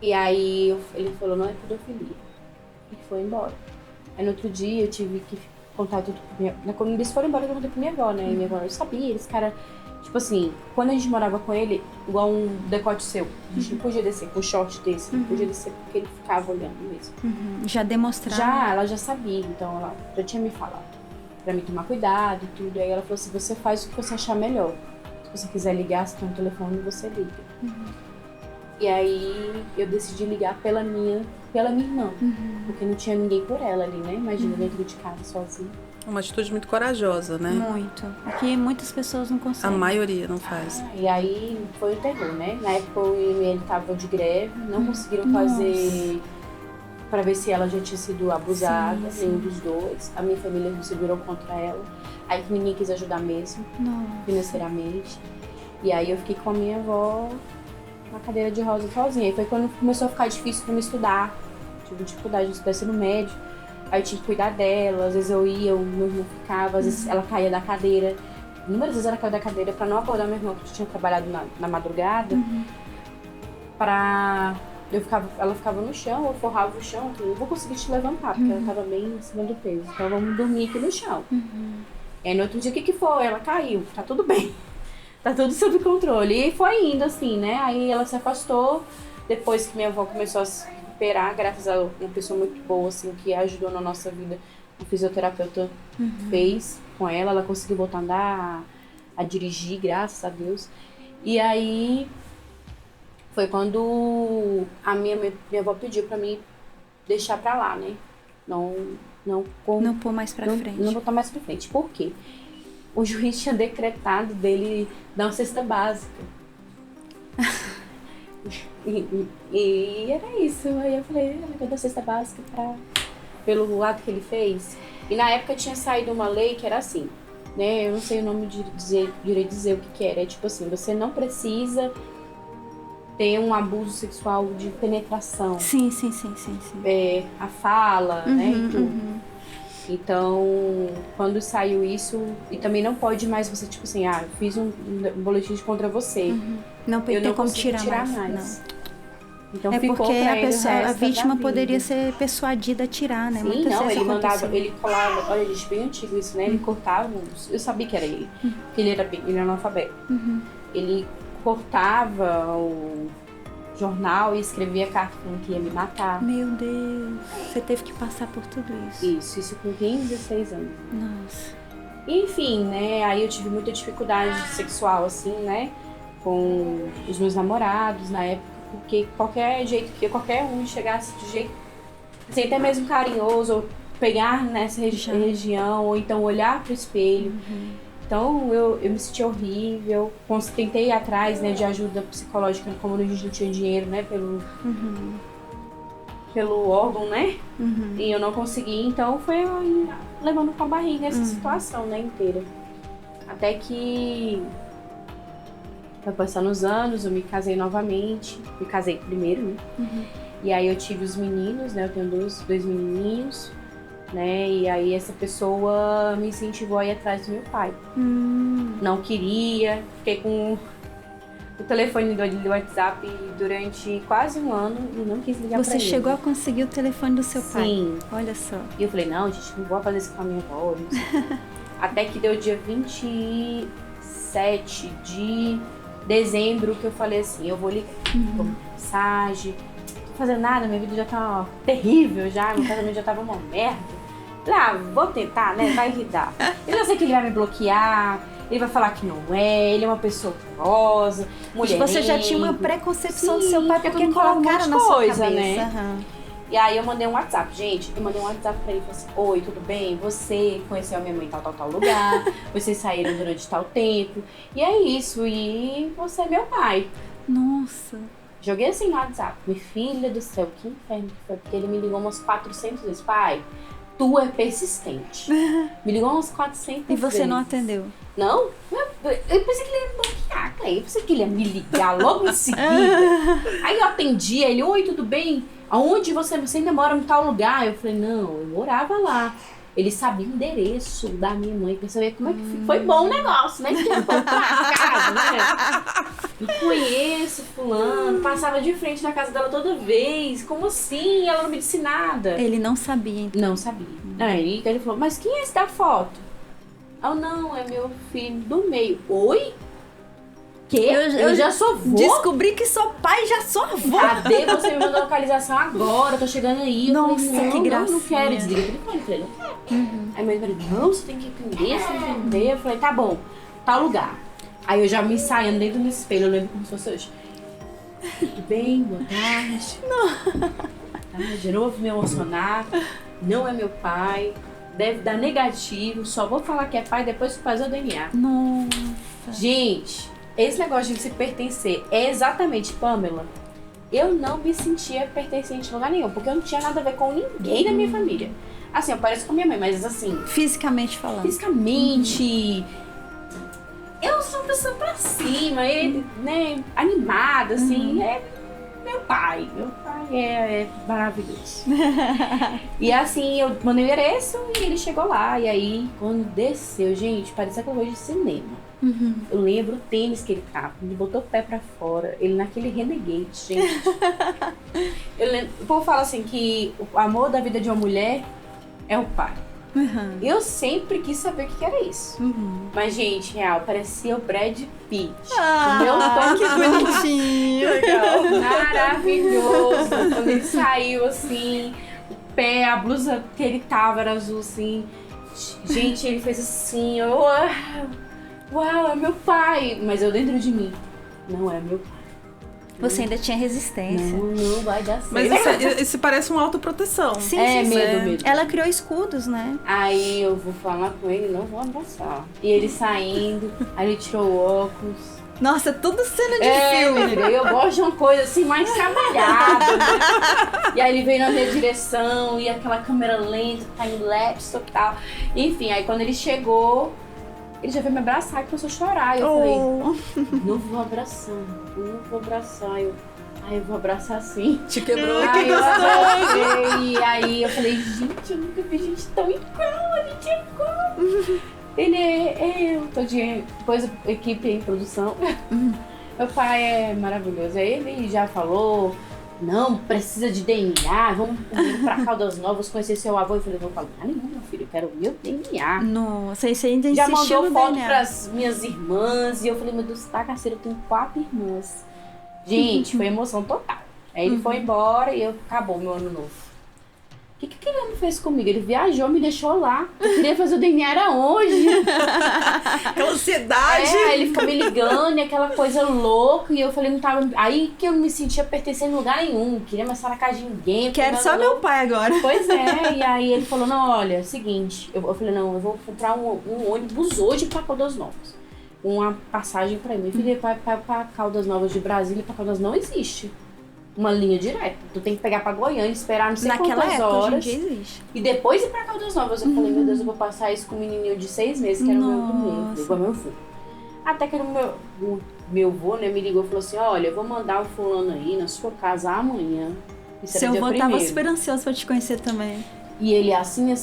C: E aí ele falou, não é pedofilia. E foi embora. Aí no outro dia eu tive que contar tudo pra minha avó. Quando eles foram embora, eu contei pra minha avó, né? E minha avó, eu sabia, esse cara... Tipo assim, quando a gente morava com ele, igual um decote seu, a gente não podia descer com um short desse, não podia descer porque ele ficava olhando mesmo.
B: Já demonstrava?
C: Ela já sabia, então ela já tinha me falado pra mim tomar cuidado e tudo. Aí ela falou assim, você faz o que você achar melhor. Se você quiser ligar, se tem um telefone, você liga. E aí eu decidi ligar pela minha irmã, porque não tinha ninguém por ela ali, né? Imagina, dentro de casa, sozinha.
A: Uma atitude muito corajosa, né?
B: Muito. Aqui muitas pessoas não conseguem.
A: A maioria não faz.
C: E aí foi o terror, né? Na época ele estava de greve, não conseguiram fazer para ver se ela já tinha sido abusada, nenhum dos dois. A minha família não se virou contra ela. Aí ninguém quis ajudar mesmo, financeiramente. E aí eu fiquei com a minha avó na cadeira de rosa sozinha. E foi quando começou a ficar difícil para me estudar. Tive dificuldade de estudar no médio. Aí eu tinha que cuidar dela, às vezes eu ia, o meu irmão ficava, às vezes ela caía da cadeira. Inúmeras vezes ela caiu da cadeira pra não acordar meu irmão, que tinha trabalhado na madrugada. Ela ficava no chão, eu forrava o chão, eu não vou conseguir te levantar, porque ela tava bem acima do peso. Então vamos dormir aqui no chão. E aí no outro dia, o que foi? Ela caiu, tá tudo bem. Tá tudo sob controle. E foi indo assim, né? Aí ela se afastou, depois que minha avó começou a se recuperar, graças a uma pessoa muito boa, assim, que ajudou na nossa vida O fisioterapeuta fez com ela conseguiu voltar a andar, a dirigir, graças a Deus. E aí foi quando a minha avó pediu pra mim deixar pra lá, né? Não
B: pôr mais pra frente.
C: Não botar mais pra frente. Por quê? O juiz tinha decretado dele dar uma cesta básica. e era isso. Aí eu falei, eu vou dar cesta básica pelo ato que ele fez. E na época tinha saído uma lei que era assim, né? Eu não sei o nome de dizer o que era. É tipo assim, você não precisa ter um abuso sexual de penetração.
B: Sim.
C: A fala, né? E tudo. Então, quando saiu isso, e também não pode mais você, tipo assim, eu fiz um boletim contra você.
B: Não tem como tirar mais. Não.
C: Então,
B: é
C: ficou
B: porque
C: pra
B: a vítima poderia ser persuadida a tirar, né?
C: Sim,
B: muitas
C: não,
B: vezes
C: ele
B: aconteceu.
C: ele colava, olha, gente, bem antigo isso, né? Ele cortava, eu sabia que era ele, porque ele era analfabeto. Ele cortava o jornal e escrevia carta falando que ia me matar.
B: Meu Deus, você teve que passar por tudo isso.
C: Isso com 15, 16 anos.
B: Nossa.
C: Enfim, né, aí eu tive muita dificuldade sexual, assim, né, com os meus namorados na época, porque qualquer jeito que qualquer um chegasse de jeito, assim, até mesmo carinhoso, ou pegar nessa região, ou então olhar pro espelho. Então eu me senti horrível, tentei ir atrás, né, de ajuda psicológica, como a gente não tinha dinheiro, né, pelo órgão, né, e eu não consegui, então foi levando com a barriga essa situação, né, inteira. Até que foi passando os anos, eu me casei novamente, me casei primeiro, né, e aí eu tive os meninos, né, eu tenho dois menininhos, né, e aí essa pessoa me incentivou a ir atrás do meu pai. Não queria, fiquei com o telefone do WhatsApp durante quase um ano e não quis ligar pra ele.
B: Você chegou a conseguir o telefone do seu pai?
C: Sim.
B: Olha só.
C: E eu falei, não, gente, não vou fazer isso com a minha avó. Não sei. Até que deu dia 27 de dezembro que eu falei assim, eu vou ligar, vou mandar mensagem, não tô fazendo nada, minha vida já tá terrível já, meu casamento já tava uma merda. Vou tentar, né, vai lidar. Eu já sei que ele vai me bloquear, ele vai falar que não é, ele é uma pessoa horrorosa, mulher.
B: Você já tinha uma preconcepção do seu pai porque
C: um
B: colocaram na sua cabeça,
C: né? E aí eu mandei um WhatsApp, gente, pra ele, falei assim, oi, tudo bem? Você conheceu a minha mãe em tal lugar, vocês saíram durante tal tempo, e é isso, e você é meu pai.
B: Nossa.
C: Joguei assim no WhatsApp, minha filha do céu, que inferno que foi, porque ele me ligou umas 400 vezes, pai, tu é persistente. Me ligou umas 400 vezes.
B: E você não atendeu?
C: Não? Eu pensei que ele ia me bloquear, Clay. Eu pensei que ele ia me ligar logo em seguida. Aí eu atendi ele, oi, tudo bem? Aonde você ainda mora em tal lugar? Eu falei, não, eu morava lá. Ele sabia o endereço da minha mãe, pra saber como é que foi bom o negócio, né? Porque bom pra casa, né? Eu conheço fulano, passava de frente na casa dela toda vez. Como assim? Ela não me disse nada.
B: Ele não sabia, então.
C: Não sabia. Aí ele falou, mas quem é esse da foto? Não, é meu filho do meio. Oi? Que? Eu já sou vô?
B: Descobri que sou pai e já sou avó.
C: Cadê? Você me mandou a localização agora, tô chegando aí.
B: Nossa,
C: eu falei,
B: que graça.
C: Não quero, desliga o telefone. Eu falei, não quero. Aí meu marido, não, você tem que entender, você tem que entender. Eu falei, tá bom, tal lugar. Aí eu já me ensaiando dentro do espelho, eu lembro como se fosse hoje. Tudo bem, boa tarde. De novo me emocionar, não é meu pai, deve dar negativo, só vou falar que é pai depois que fazer o DNA.
B: Nossa.
C: Gente, esse negócio de se pertencer é exatamente, Pamela, eu não me sentia pertencente em lugar nenhum, porque eu não tinha nada a ver com ninguém da minha família. Assim, eu pareço com minha mãe, mas assim...
B: Fisicamente falando.
C: Fisicamente... Eu sou uma pessoa pra cima, né, animada, assim, é meu pai é maravilhoso. E assim, eu mandei o endereço e ele chegou lá, e aí, quando desceu, gente, parecia que eu vejo de cinema. Eu lembro o tênis que ele tava, ele botou o pé pra fora, ele naquele Renegade, gente. O povo fala assim que o amor da vida de uma mulher é o pai. Eu sempre quis saber o que era isso. Mas, gente, real, parecia o Brad Pitt. O meu tom
B: que bonitinho.
C: legal. Maravilhoso. Quando ele saiu, assim, o pé, a blusa que ele tava era azul, assim. Gente, ele fez assim, uau, é meu pai. Mas eu dentro de mim, não é meu pai.
B: Você ainda tinha resistência.
C: Não vai dar certo.
A: Mas isso parece uma autoproteção.
B: Sim,
C: É,
B: sim, sim.
C: medo.
B: Ela criou escudos, né?
C: Aí eu vou falar com ele, não vou abraçar. E ele saindo, aí ele tirou o óculos.
B: Nossa, tudo cena de filme.
C: Filho, eu gosto de uma coisa assim mais trabalhada, né? E aí ele veio na minha direção, e aquela câmera lenta, time-lapse e tal. Enfim, aí quando ele chegou, ele já veio me abraçar e começou a chorar. E eu falei, não vou abraçar. Eu vou abraçar sim.
A: Te quebrou.
C: Aí eu abracei, e aí eu falei, gente, eu nunca vi gente tão igual, a gente é igual. Ele eu tô de depois equipe em produção. Meu pai é maravilhoso. Aí ele já falou, não, precisa de DNA, vamos ir pra Caldas Novas conhecer seu avô. Eu falei, não falo nada nenhum, meu filho, eu quero o meu DNA.
B: Nossa, você ainda
C: Já
B: insistiu
C: mandou
B: no
C: foto
B: DNA.
C: pras minhas irmãs. E eu falei, meu Deus, tá caceira, eu tenho 4 irmãs. Gente, foi emoção total. Aí ele foi embora e acabou meu ano novo. O que aquele homem fez comigo? Ele viajou, me deixou lá. Eu queria fazer o DNA, era hoje.
A: Aquela ansiedade.
C: Aí ele ficou me ligando e aquela coisa louca. E eu falei, não tava. Aí que eu me sentia pertencendo em lugar nenhum. Não queria mais estar na casa de ninguém.
B: Quero só meu pai agora.
C: Pois é, e aí ele falou, não, olha, é o seguinte. Eu falei, não, eu vou comprar um ônibus hoje pra Caldas Novas. Uma passagem pra mim. Filha, pra Caldas Novas de Brasília, pra Caldas não existe uma linha direta. Tu tem que pegar pra Goiânia, esperar não sei
B: Naquela
C: quantas
B: época,
C: horas.
B: hoje em dia existe.
C: E depois ir pra Caldas Novas. Eu falei, meu Deus, eu vou passar isso com um menininho de 6 meses, que era o meu primeiro, igual meu filho. Até que o meu avô, né, me ligou e falou assim, olha, eu vou mandar o fulano aí na sua casa amanhã. Isso era
B: Seu
C: dia
B: avô tava
C: 1º.
B: super ansioso pra te conhecer também.
C: E ele assim,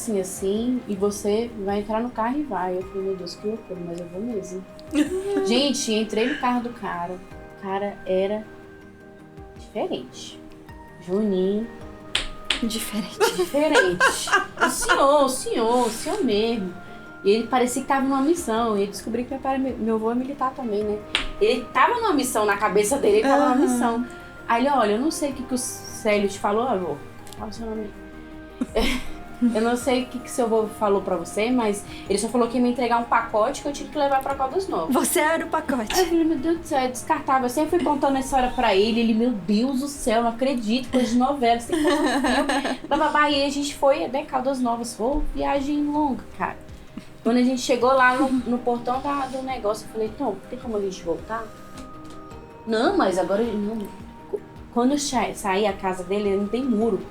C: e você vai entrar no carro e vai. Eu falei, meu Deus, que loucura, mas eu vou mesmo. Gente, entrei no carro do cara. O cara era diferente. Juninho.
B: Diferente.
C: O senhor mesmo. E ele parecia que tava numa missão. E eu descobri que meu avô é militar também, né? Ele tava numa missão na cabeça dele, ele tava numa missão. Aí ele, olha, eu não sei o que o Célio te falou, avô. Fala o seu nome. Eu não sei o que seu avô falou pra você, mas ele só falou que ia me entregar um pacote que eu tinha que levar pra Caldas Novas.
B: Você era o pacote.
C: Aí eu falei, meu Deus do céu, é descartável. Eu sempre fui contando essa história pra ele. Ele, meu Deus do céu, não acredito, coisa de novela, você tem que fazer um filme. Blá, e a gente foi até Caldas Novas. Foi viagem longa, cara. Quando a gente chegou lá no portão do negócio, eu falei, então, tem como a gente voltar? Não, mas agora não. Quando eu saí a casa dele, não tem muro.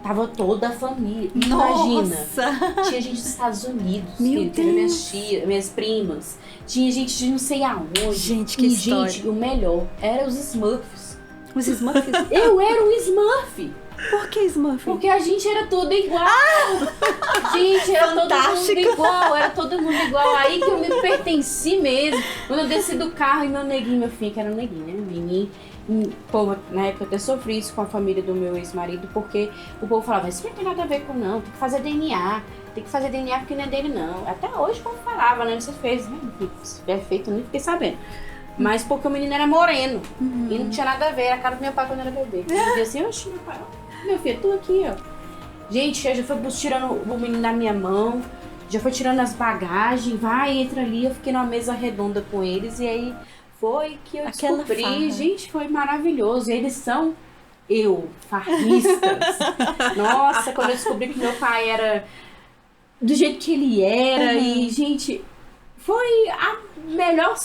C: Tava toda a família. Imagina.
B: Nossa.
C: Tinha gente dos Estados Unidos.
B: Meu
C: tinha minhas tias, minhas primas. Tinha gente de não sei aonde.
B: Gente, que história.
C: Gente, o melhor era os Smurfs.
B: Os Smurfs?
C: Eu era um Smurf.
B: Por que Smurf?
C: Porque a gente era tudo igual. Gente, era todo mundo igual. Era todo mundo igual. Aí que eu me pertenci mesmo. Quando eu desci do carro e meu neguinho, meu filho, que era um neguinho, né? Menino. O povo, na época, eu até sofri isso com a família do meu ex-marido, porque o povo falava, isso não tem nada a ver com não, tem que fazer DNA porque não é dele não. Até hoje o povo falava, né, você fez, né, se tiver feito, eu nem fiquei sabendo. Mas porque o menino era moreno, e não tinha nada a ver, era a cara do meu pai quando era bebê. Eu dizia assim, oxe, meu pai, ó, meu filho, tu aqui, ó. Gente, já foi tirando o menino da minha mão, já foi tirando as bagagens, vai, entra ali, eu fiquei numa mesa redonda com eles, e aí... Foi que eu
B: Aquela
C: descobri,
B: farra.
C: gente, foi maravilhoso. Eles são farristas. Nossa, quando eu descobri que meu pai era do jeito que ele era. E, gente, foi a melhor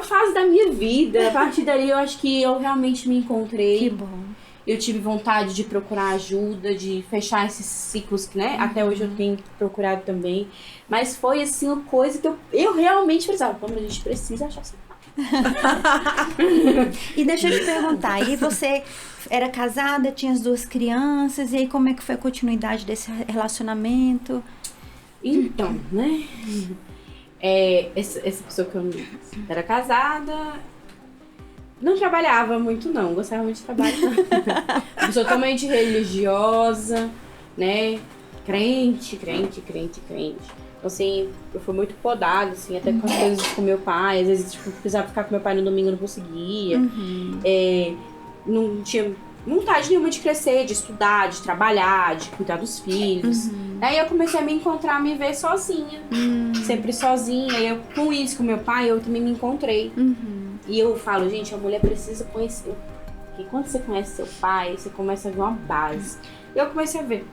C: fase da minha vida. A partir daí eu acho que eu realmente me encontrei.
B: Que bom.
C: Eu tive vontade de procurar ajuda, de fechar esses ciclos, né? Até hoje eu tenho procurado também. Mas foi, assim, uma coisa que eu realmente precisava. Como a gente precisa achar essa
B: E deixa eu te perguntar, aí você era casada, tinha as 2 crianças, e aí como é que foi a continuidade desse relacionamento?
C: Então, né? Essa pessoa que eu era casada... Não trabalhava muito, não. Gostava muito de trabalho, não. Pessoa totalmente religiosa, né? Crente. Então, assim, eu fui muito podada, assim, até com as coisas com meu pai. Às vezes, tipo, precisava ficar com meu pai no domingo, eu não conseguia. Não tinha vontade nenhuma de crescer, de estudar, de trabalhar, de cuidar dos filhos. Aí eu comecei a me encontrar, me ver sozinha. Sempre sozinha. E eu, com isso, com meu pai, eu também me encontrei. E eu falo, gente, a mulher precisa conhecer. Porque quando você conhece seu pai, você começa a ver uma base. E eu comecei a ver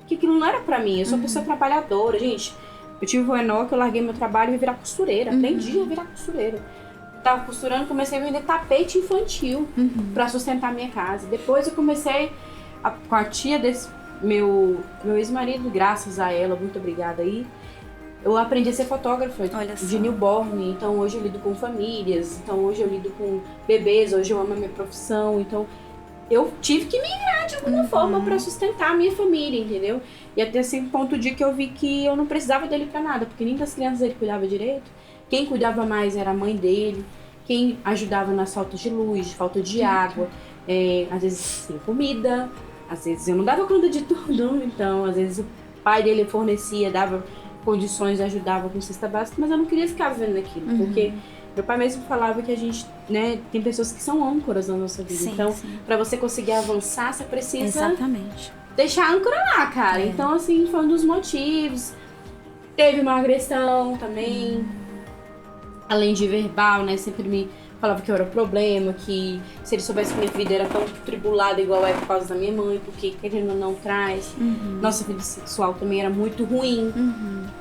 C: que aquilo não era pra mim. Eu sou uma pessoa trabalhadora, gente. Eu tive o Enoque, eu larguei meu trabalho e vim virar costureira. Aprendi a virar costureira. Tava costurando, comecei a vender tapete infantil pra sustentar a minha casa. Depois eu comecei com a tia desse meu ex-marido, graças a ela, muito obrigada aí. Eu aprendi a ser fotógrafa de newborn, então hoje eu lido com famílias, então hoje eu lido com bebês, hoje eu amo a minha profissão, então eu tive que migrar de alguma forma pra sustentar a minha família, entendeu? E até esse ponto de que eu vi que eu não precisava dele pra nada, porque nem das crianças ele cuidava direito. Quem cuidava mais era a mãe dele, quem ajudava nas faltas de luz, de falta de água, às vezes sem comida, às vezes eu não dava conta de tudo, então às vezes o pai dele fornecia, dava condições, ajudava com cesta básica, mas eu não queria ficar vivendo aquilo, porque meu pai mesmo falava que a gente, né, tem pessoas que são âncoras na nossa vida, então pra você conseguir avançar, você precisa deixar a âncora lá, cara. Então assim, foi um dos motivos. Teve uma agressão também, além de verbal, né, sempre me falava que eu era o problema, que se ele soubesse que minha vida era tão tribulada igual é por causa da minha mãe, porque querendo ou não traz. Nossa vida sexual também era muito ruim,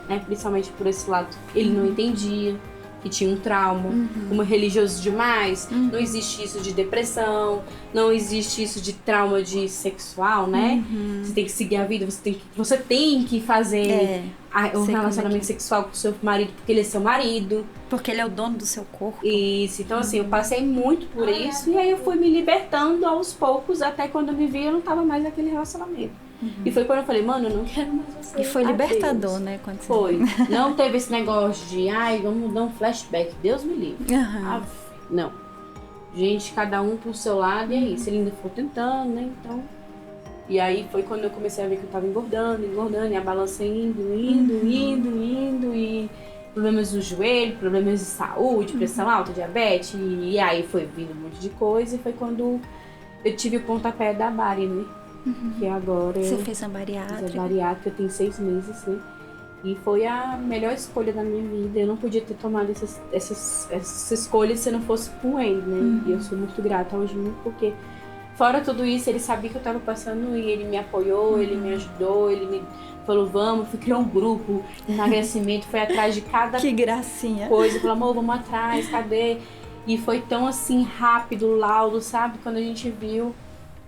C: né, principalmente por esse lado. Ele não entendia que tinha um trauma, como é religioso demais, não existe isso de depressão, não existe isso de trauma de sexual, né? Você tem que seguir a vida, você tem que fazer o relacionamento sexual com o seu marido porque ele é seu marido.
B: Porque ele é o dono do seu corpo.
C: Isso, então assim, eu passei muito por isso e aí eu fui me libertando aos poucos, até quando eu me vi eu não tava mais naquele relacionamento. E foi quando eu falei, mano, eu não quero mais você.
B: E foi libertador, né? Quando você...
C: Foi. Não teve esse negócio de, vamos dar um flashback. Deus me livre. Não. Gente, cada um pro seu lado e é isso. Ele ainda foi tentando, né? Então... E aí foi quando eu comecei a ver que eu tava engordando, e a balança indo, e problemas no joelho, problemas de saúde, pressão alta, diabetes, e aí foi vindo um monte de coisa, e foi quando eu tive o pontapé da bari, né? Que agora
B: você fez a bariátrica.
C: Fiz a bariátrica, eu tenho 6 meses, né? E foi a melhor escolha da minha vida. Eu não podia ter tomado essas escolhas se não fosse com ele, né? E eu sou muito grata ao Júnior, porque fora tudo isso, ele sabia que eu tava passando e ele me apoiou, ele me ajudou, ele me falou, vamos, fui criar um grupo de emagrecimento, foi atrás de cada
B: que gracinha.
C: Coisa, falou, amor, vamos atrás, cadê? E foi tão assim rápido o laudo, sabe? Quando a gente viu,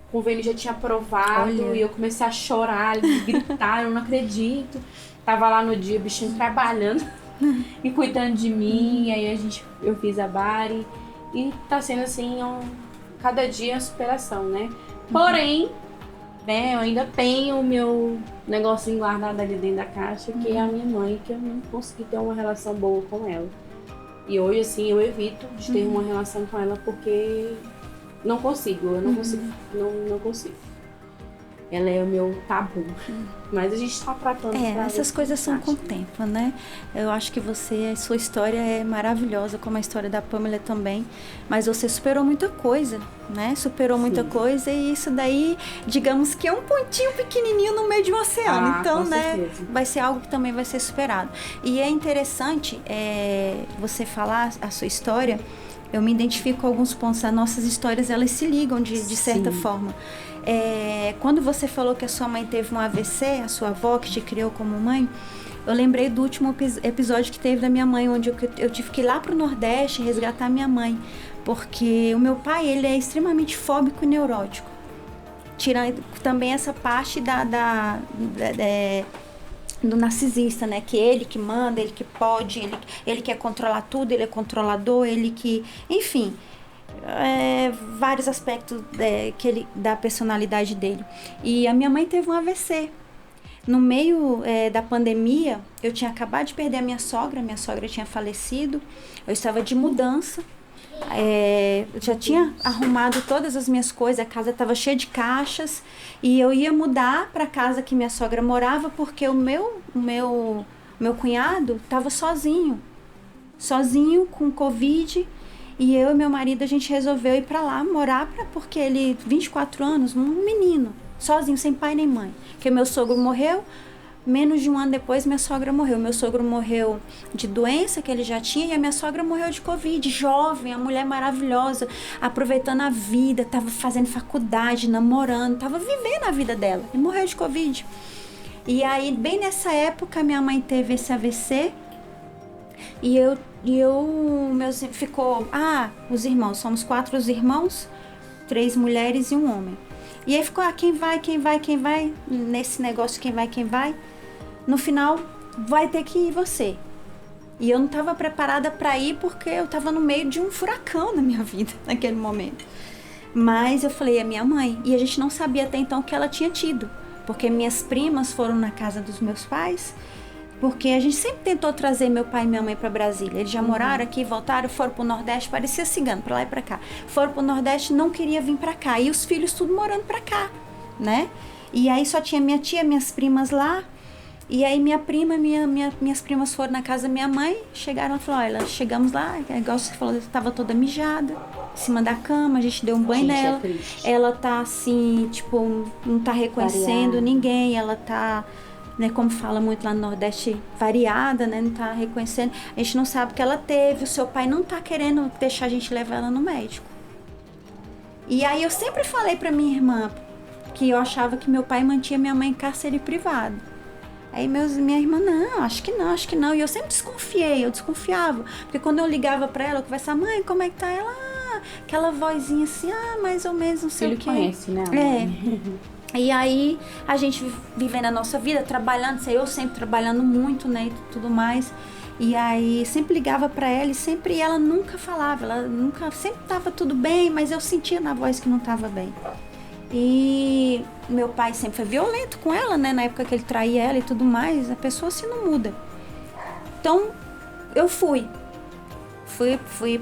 C: o convênio já tinha aprovado. Olha. E eu comecei a chorar, gritar, eu não acredito. Tava lá no dia, o bichinho trabalhando e cuidando de mim. Aí eu fiz a bari e tá sendo assim, cada dia a superação, né? Porém, né, eu ainda tenho o meu negocinho guardado ali dentro da caixa, que é a minha mãe, que eu não consegui ter uma relação boa com ela. E hoje, assim, eu evito de ter uma relação com ela porque não consigo, eu não consigo, não consigo. Ela é o meu tabu. Mas a gente tá tratando.
B: Essas coisas são com o tempo, né? Eu acho que a sua história é maravilhosa, como a história da Pamela também. Mas você superou muita coisa, né? Superou muita coisa e isso daí, digamos que é um pontinho pequenininho no meio de um oceano. Então, né? Certeza. Vai ser algo que também vai ser superado. E é interessante você falar a sua história. Eu me identifico com alguns pontos. As nossas histórias, elas se ligam de certa forma. Quando você falou que a sua mãe teve um AVC, a sua avó que te criou como mãe, eu lembrei do último episódio que teve da minha mãe, onde eu tive que ir lá pro Nordeste resgatar minha mãe, porque o meu pai, ele é extremamente fóbico e neurótico, tirando também essa parte do narcisista, né? Que ele que manda, ele que pode, ele quer controlar tudo, ele é controlador, ele que... Enfim, vários aspectos da personalidade dele. E a minha mãe teve um AVC. No meio da pandemia, eu tinha acabado de perder a minha sogra tinha falecido, eu estava de mudança. Eu já tinha arrumado todas as minhas coisas, a casa estava cheia de caixas e eu ia mudar para a casa que minha sogra morava porque o meu cunhado estava sozinho com Covid E eu e meu marido, a gente resolveu ir pra lá morar, porque ele, 24 anos, um menino, sozinho, sem pai nem mãe. Porque meu sogro morreu, menos de um ano depois minha sogra morreu. Meu sogro morreu de doença que ele já tinha e a minha sogra morreu de Covid, jovem, a mulher maravilhosa, aproveitando a vida, tava fazendo faculdade, namorando, tava vivendo a vida dela e morreu de Covid. E aí, bem nessa época, minha mãe teve esse AVC ficou, os irmãos, somos 4 os irmãos, 3 mulheres e um homem. E aí ficou, quem vai, nesse negócio, quem vai, no final vai ter que ir você. E eu não estava preparada para ir porque eu estava no meio de um furacão na minha vida, naquele momento. Mas eu falei, é minha mãe, e a gente não sabia até então que ela tinha tido, porque minhas primas foram na casa dos meus pais, porque a gente sempre tentou trazer meu pai e minha mãe para Brasília. Eles já moraram aqui, voltaram, foram pro Nordeste, parecia cigano, para lá e para cá. Foram pro Nordeste, não queria vir para cá. E os filhos tudo morando para cá, né? E aí só tinha minha tia, minhas primas lá. E aí minha prima, minhas primas foram na casa da minha mãe, chegaram e falaram, olha, chegamos lá, igual você falou, estava toda mijada, em cima da cama, a gente deu um banho nela. Ela tá assim, tipo, não tá reconhecendo ninguém, ela tá... Né, como fala muito lá no Nordeste, variada, né, não tá reconhecendo, a gente não sabe o que ela teve, o seu pai não tá querendo deixar a gente levar ela no médico. E aí eu sempre falei pra minha irmã que eu achava que meu pai mantinha minha mãe em cárcere privado. Aí minha irmã, não, acho que não, e eu sempre eu desconfiava, porque quando eu ligava pra ela, eu conversava, mãe, como é que tá ela? Aquela vozinha assim, mais ou menos, não sei o que.
C: Ele conhece, né?
B: E aí, a gente vivendo a nossa vida, trabalhando, eu sempre trabalhando muito, né, e tudo mais. E aí, sempre ligava pra ela e ela nunca falava, sempre tava tudo bem, mas eu sentia na voz que não tava bem. E meu pai sempre foi violento com ela, né, na época que ele traía ela e tudo mais, a pessoa assim não muda. Então, eu fui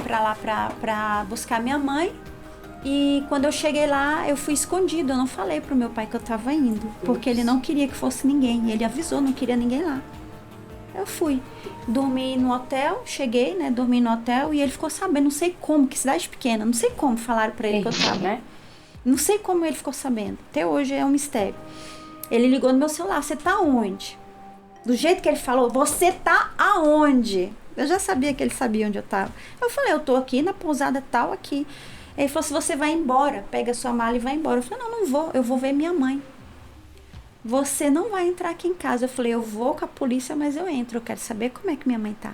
B: pra lá pra buscar minha mãe. E quando eu cheguei lá, eu fui escondido, eu não falei pro meu pai que eu tava indo, porque ele não queria que fosse ninguém, ele avisou, não queria ninguém lá. Eu fui, dormi no hotel, cheguei, né, dormi no hotel e ele ficou sabendo, não sei como, que cidade pequena, não sei como falaram pra ele que eu tava, né? Não sei como ele ficou sabendo, até hoje é um mistério. Ele ligou no meu celular, você tá onde? Do jeito que ele falou, você tá aonde? Eu já sabia que ele sabia onde eu tava. Eu falei, eu tô aqui na pousada tal, aqui. Ele falou, se você vai embora, pega a sua mala e vai embora. Eu falei, não vou, eu vou ver minha mãe. Você não vai entrar aqui em casa. Eu falei, eu vou com a polícia, mas eu entro. Eu quero saber como é que minha mãe tá.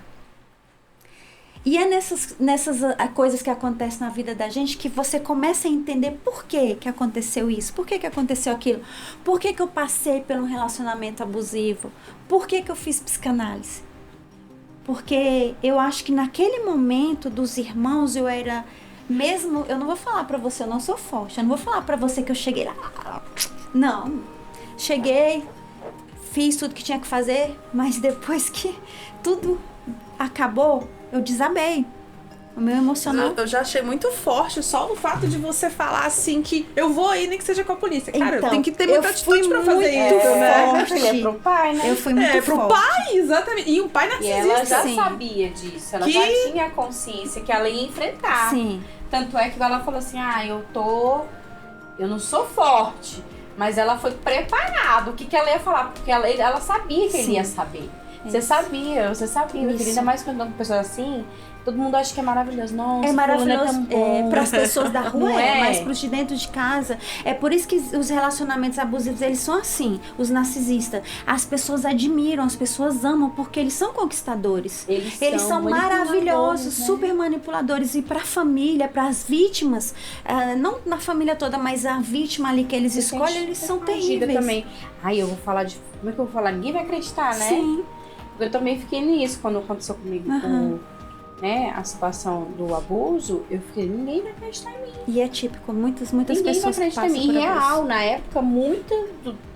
B: E é nessas coisas que acontecem na vida da gente que você começa a entender por que aconteceu isso, por que aconteceu aquilo, por que eu passei por um relacionamento abusivo, por que eu fiz psicanálise. Porque eu acho que naquele momento dos irmãos eu era... Mesmo, eu não vou falar pra você, eu não sou forte. Eu não vou falar pra você que eu cheguei lá. Não. Cheguei, fiz tudo que tinha que fazer, mas depois que tudo acabou, eu desabei. O meu emocional...
A: Eu já achei muito forte só o fato de você falar assim que eu vou aí, nem que seja com a polícia. Cara,
B: então,
A: tem que ter muita atitude pra fazer isso, né?
C: Ele é pro pai, né?
B: Eu fui muito forte.
A: Pro pai, exatamente. E o pai narcisista.
C: E ela já
B: Sim.
C: sabia disso. Ela já tinha consciência que ela ia enfrentar.
B: Sim.
C: Tanto é que ela falou assim, eu não sou forte. Mas ela foi preparada. O que ela ia falar? Porque ela sabia que ele ia saber. Você sabia, ainda mais quando uma pessoa assim, todo mundo acha que é maravilhoso. Nossa,
B: é maravilhoso para as pessoas da rua, mas para os de dentro de casa. É por isso que os relacionamentos abusivos, eles são assim, os narcisistas. As pessoas admiram, as pessoas amam, porque eles são conquistadores. Eles são maravilhosos, né? Super manipuladores. E para a família, para as vítimas, não na família toda, mas a vítima ali que eles escolhem, eles são terríveis.
C: Também. Eu vou falar de... Como é que eu vou falar? Ninguém vai acreditar, né?
B: Sim.
C: Eu também fiquei nisso quando aconteceu comigo com, né, a situação do abuso. Eu fiquei, ninguém vai acreditar em mim.
B: E é típico, muitas pessoas
C: passam por isso. Ninguém vai acreditar em mim. E real, na época,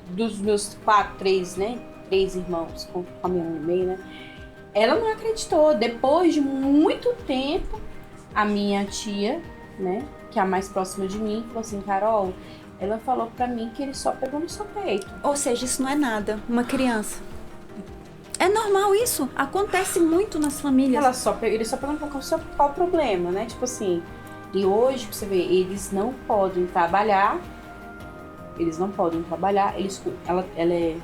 C: dos meus 3 irmãos, com a minha mãe no meio, né? Ela não acreditou. Depois de muito tempo, a minha tia, né, que é a mais próxima de mim, falou assim, Carol, ela falou pra mim que ele só pegou no seu peito.
B: Ou seja, isso não é nada. Uma criança. É normal isso. Acontece muito nas famílias.
C: Ele só perguntam qual o problema, né? Tipo assim, e hoje, você vê, eles não podem trabalhar. Ela é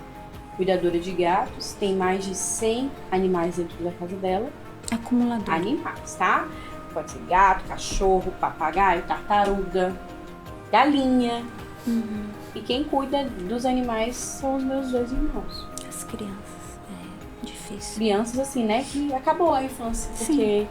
C: cuidadora de gatos, tem mais de 100 animais dentro da casa dela.
B: Acumulador.
C: Animais, tá? Pode ser gato, cachorro, papagaio, tartaruga, galinha. E quem cuida dos animais são os meus 2 irmãos.
B: As crianças. É difícil.
C: Crianças, assim, né? Que acabou a infância, porque...
B: Sim.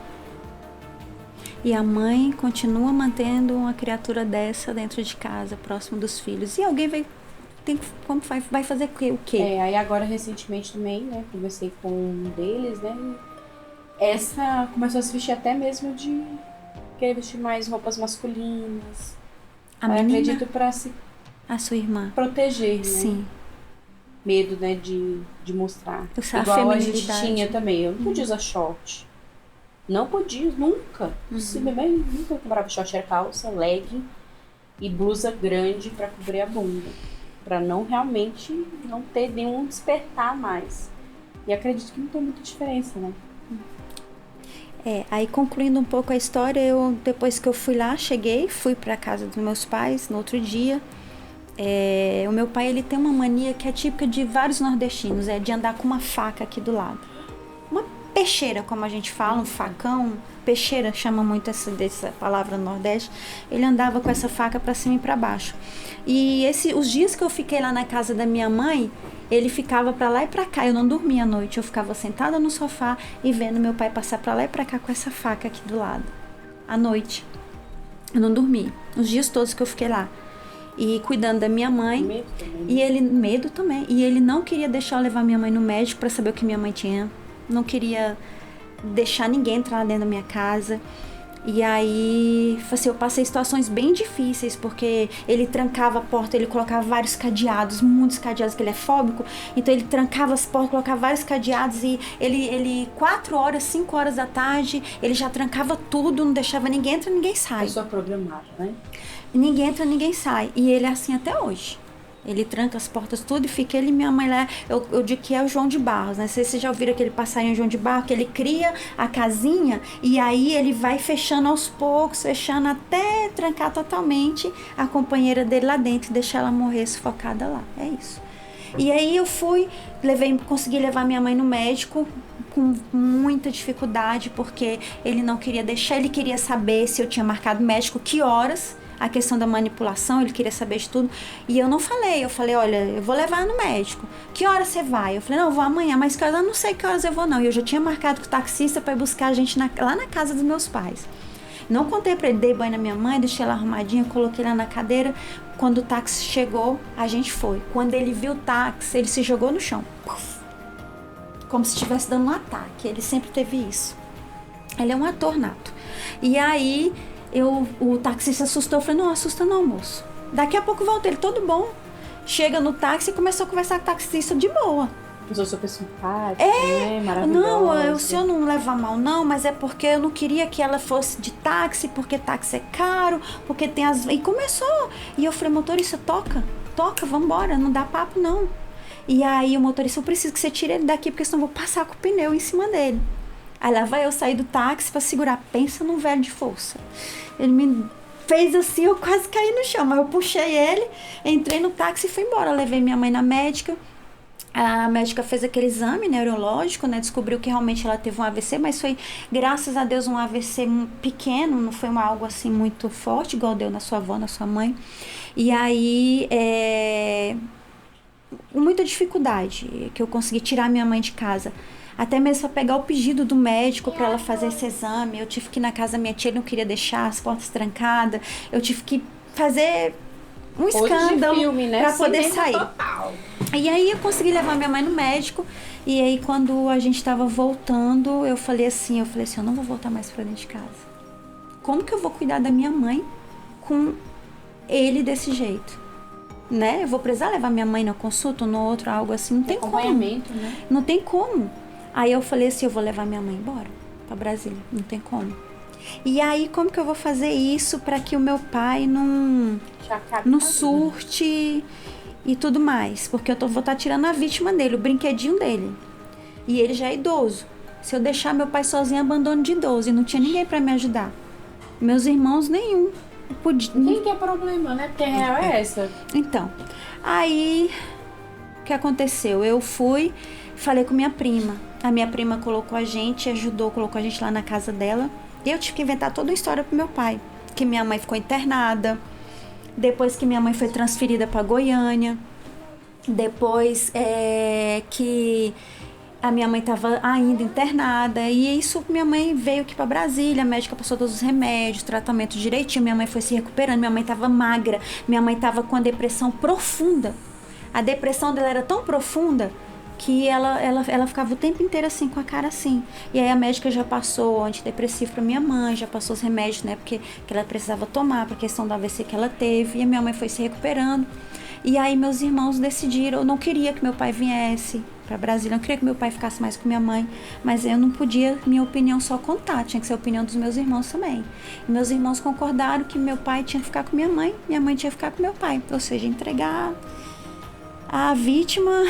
B: E a mãe continua mantendo uma criatura dessa dentro de casa, próximo dos filhos. E alguém vai fazer o quê?
C: Aí agora, recentemente também, né? Conversei com um deles, né? Essa começou a se vestir até mesmo de querer vestir mais roupas masculinas.
B: A menina?
C: Acredito pra se
B: A sua irmã?
C: proteger, né?
B: Sim.
C: Medo, né, de mostrar.
B: A
C: Igual a gente
B: feminilidade.
C: tinha também. Eu não podia usar short. Não podia, nunca. Nunca comprava short, era calça, legging e blusa grande pra cobrir a bunda. Pra realmente não ter nenhum despertar mais. E acredito que não tem muita diferença, né?
B: Aí concluindo um pouco a história, depois que eu fui lá, fui pra casa dos meus pais no outro dia. O meu pai, ele tem uma mania que é típica de vários nordestinos, de andar com uma faca aqui do lado. Uma peixeira, como a gente fala, um facão. Peixeira chama muito dessa palavra no Nordeste. Ele andava com essa faca pra cima e pra baixo. E os dias que eu fiquei lá na casa da minha mãe, ele ficava pra lá e pra cá. Eu não dormia à noite, eu ficava sentada no sofá e vendo meu pai passar pra lá e pra cá com essa faca aqui do lado. À noite. Eu não dormi. Os dias todos que eu fiquei lá. E cuidando da minha mãe. Medo também. E ele não queria deixar eu levar minha mãe no médico pra saber o que minha mãe tinha. Não queria deixar ninguém entrar lá dentro da minha casa. E aí, assim, eu passei situações bem difíceis, porque ele trancava a porta, ele colocava vários cadeados, muitos cadeados, que ele é fóbico. Então ele trancava as portas, colocava vários cadeados e ele 4 horas, 5 horas da tarde, ele já trancava tudo, não deixava ninguém entrar, ninguém sai.
C: Pessoa programada, né?
B: Ninguém entra, ninguém sai. E ele é assim até hoje. Ele tranca as portas tudo e fica ele e minha mãe lá. Eu digo que é o João de Barros, né? Não sei se vocês já ouviram aquele passarinho João de Barros, que ele cria a casinha e aí ele vai fechando aos poucos, fechando até trancar totalmente a companheira dele lá dentro e deixar ela morrer sufocada lá. É isso. E aí eu consegui levar minha mãe no médico com muita dificuldade, porque ele não queria deixar, ele queria saber se eu tinha marcado médico, que horas. A questão da manipulação, ele queria saber de tudo. E eu não falei, eu falei, olha, eu vou levar no médico. Que hora você vai? Eu falei, não, eu vou amanhã, mas que horas? Eu não sei que horas eu vou não. E eu já tinha marcado com o taxista para ir buscar a gente lá na casa dos meus pais. Não contei para ele, dei banho na minha mãe, deixei ela arrumadinha, coloquei lá na cadeira. Quando o táxi chegou, a gente foi. Quando ele viu o táxi, ele se jogou no chão. Puf, como se estivesse dando um ataque. Ele sempre teve isso. Ele é um ator nato. E aí... o taxista assustou, eu falei, não assusta não, moço. Daqui a pouco volta ele todo bom. Chega no táxi e começou a conversar com o taxista de boa.
C: Usou super simpática, né? Maravilhosa.
B: Não, o senhor não leva mal não, mas é porque eu não queria que ela fosse de táxi, porque táxi é caro, porque tem as... E começou. E eu falei, motorista, toca, vambora, não dá papo não. E aí o motorista, eu preciso que você tire ele daqui, porque senão eu vou passar com o pneu em cima dele. Aí lá vai eu sair do táxi pra segurar. Pensa num velho de força. Ele me fez assim, eu quase caí no chão. Mas eu puxei ele, entrei no táxi e fui embora. Eu levei minha mãe na médica. A médica fez aquele exame neurológico, né? Descobriu que realmente ela teve um AVC. Mas foi, graças a Deus, um AVC pequeno. Não foi algo assim muito forte, igual deu na sua avó, na sua mãe. E aí... muita dificuldade que eu consegui tirar minha mãe de casa. Até mesmo para pegar o pedido do médico para ela fazer esse exame. Eu tive que ir na casa da minha tia, ele não queria deixar as portas trancadas. Eu tive que fazer um escândalo, né? Para poder sair. Total. E aí eu consegui levar minha mãe no médico. E aí quando a gente estava voltando, eu falei assim, eu não vou voltar mais para dentro de casa. Como que eu vou cuidar da minha mãe com ele desse jeito? Né? Eu vou precisar levar minha mãe na consulta ou no outro, algo assim, não tem como.
C: Né?
B: Não tem como. Aí eu falei assim, eu vou levar minha mãe embora pra Brasília, não tem como. E aí, como que eu vou fazer isso para que o meu pai não surte e tudo mais? Porque vou estar tirando a vítima dele, o brinquedinho dele. E ele já é idoso. Se eu deixar meu pai sozinho, abandono de idoso. E não tinha ninguém pra me ajudar. Meus irmãos, nenhum.
C: Quem que é problema, né? Porque a real é essa.
B: Então, aí, o que aconteceu? Eu fui, falei com minha prima. A minha prima colocou a gente, colocou a gente lá na casa dela. E eu tive que inventar toda a história pro meu pai. Que minha mãe ficou internada. Depois que minha mãe foi transferida pra Goiânia. Depois que a minha mãe estava ainda internada. E isso, minha mãe veio aqui pra Brasília. A médica passou todos os remédios, tratamento direitinho. Minha mãe foi se recuperando. Minha mãe estava magra. Minha mãe estava com a depressão profunda. A depressão dela era tão profunda que ela ficava o tempo inteiro assim, com a cara assim. E aí a médica já passou antidepressivo pra minha mãe, já passou os remédios, né, que ela precisava tomar pra questão do AVC que ela teve. E a minha mãe foi se recuperando. E aí meus irmãos decidiram, eu não queria que meu pai viesse pra Brasília, eu não queria que meu pai ficasse mais com minha mãe, mas eu não podia minha opinião só contar, tinha que ser a opinião dos meus irmãos também. E meus irmãos concordaram que meu pai tinha que ficar com minha mãe tinha que ficar com meu pai, ou seja, entregar a vítima,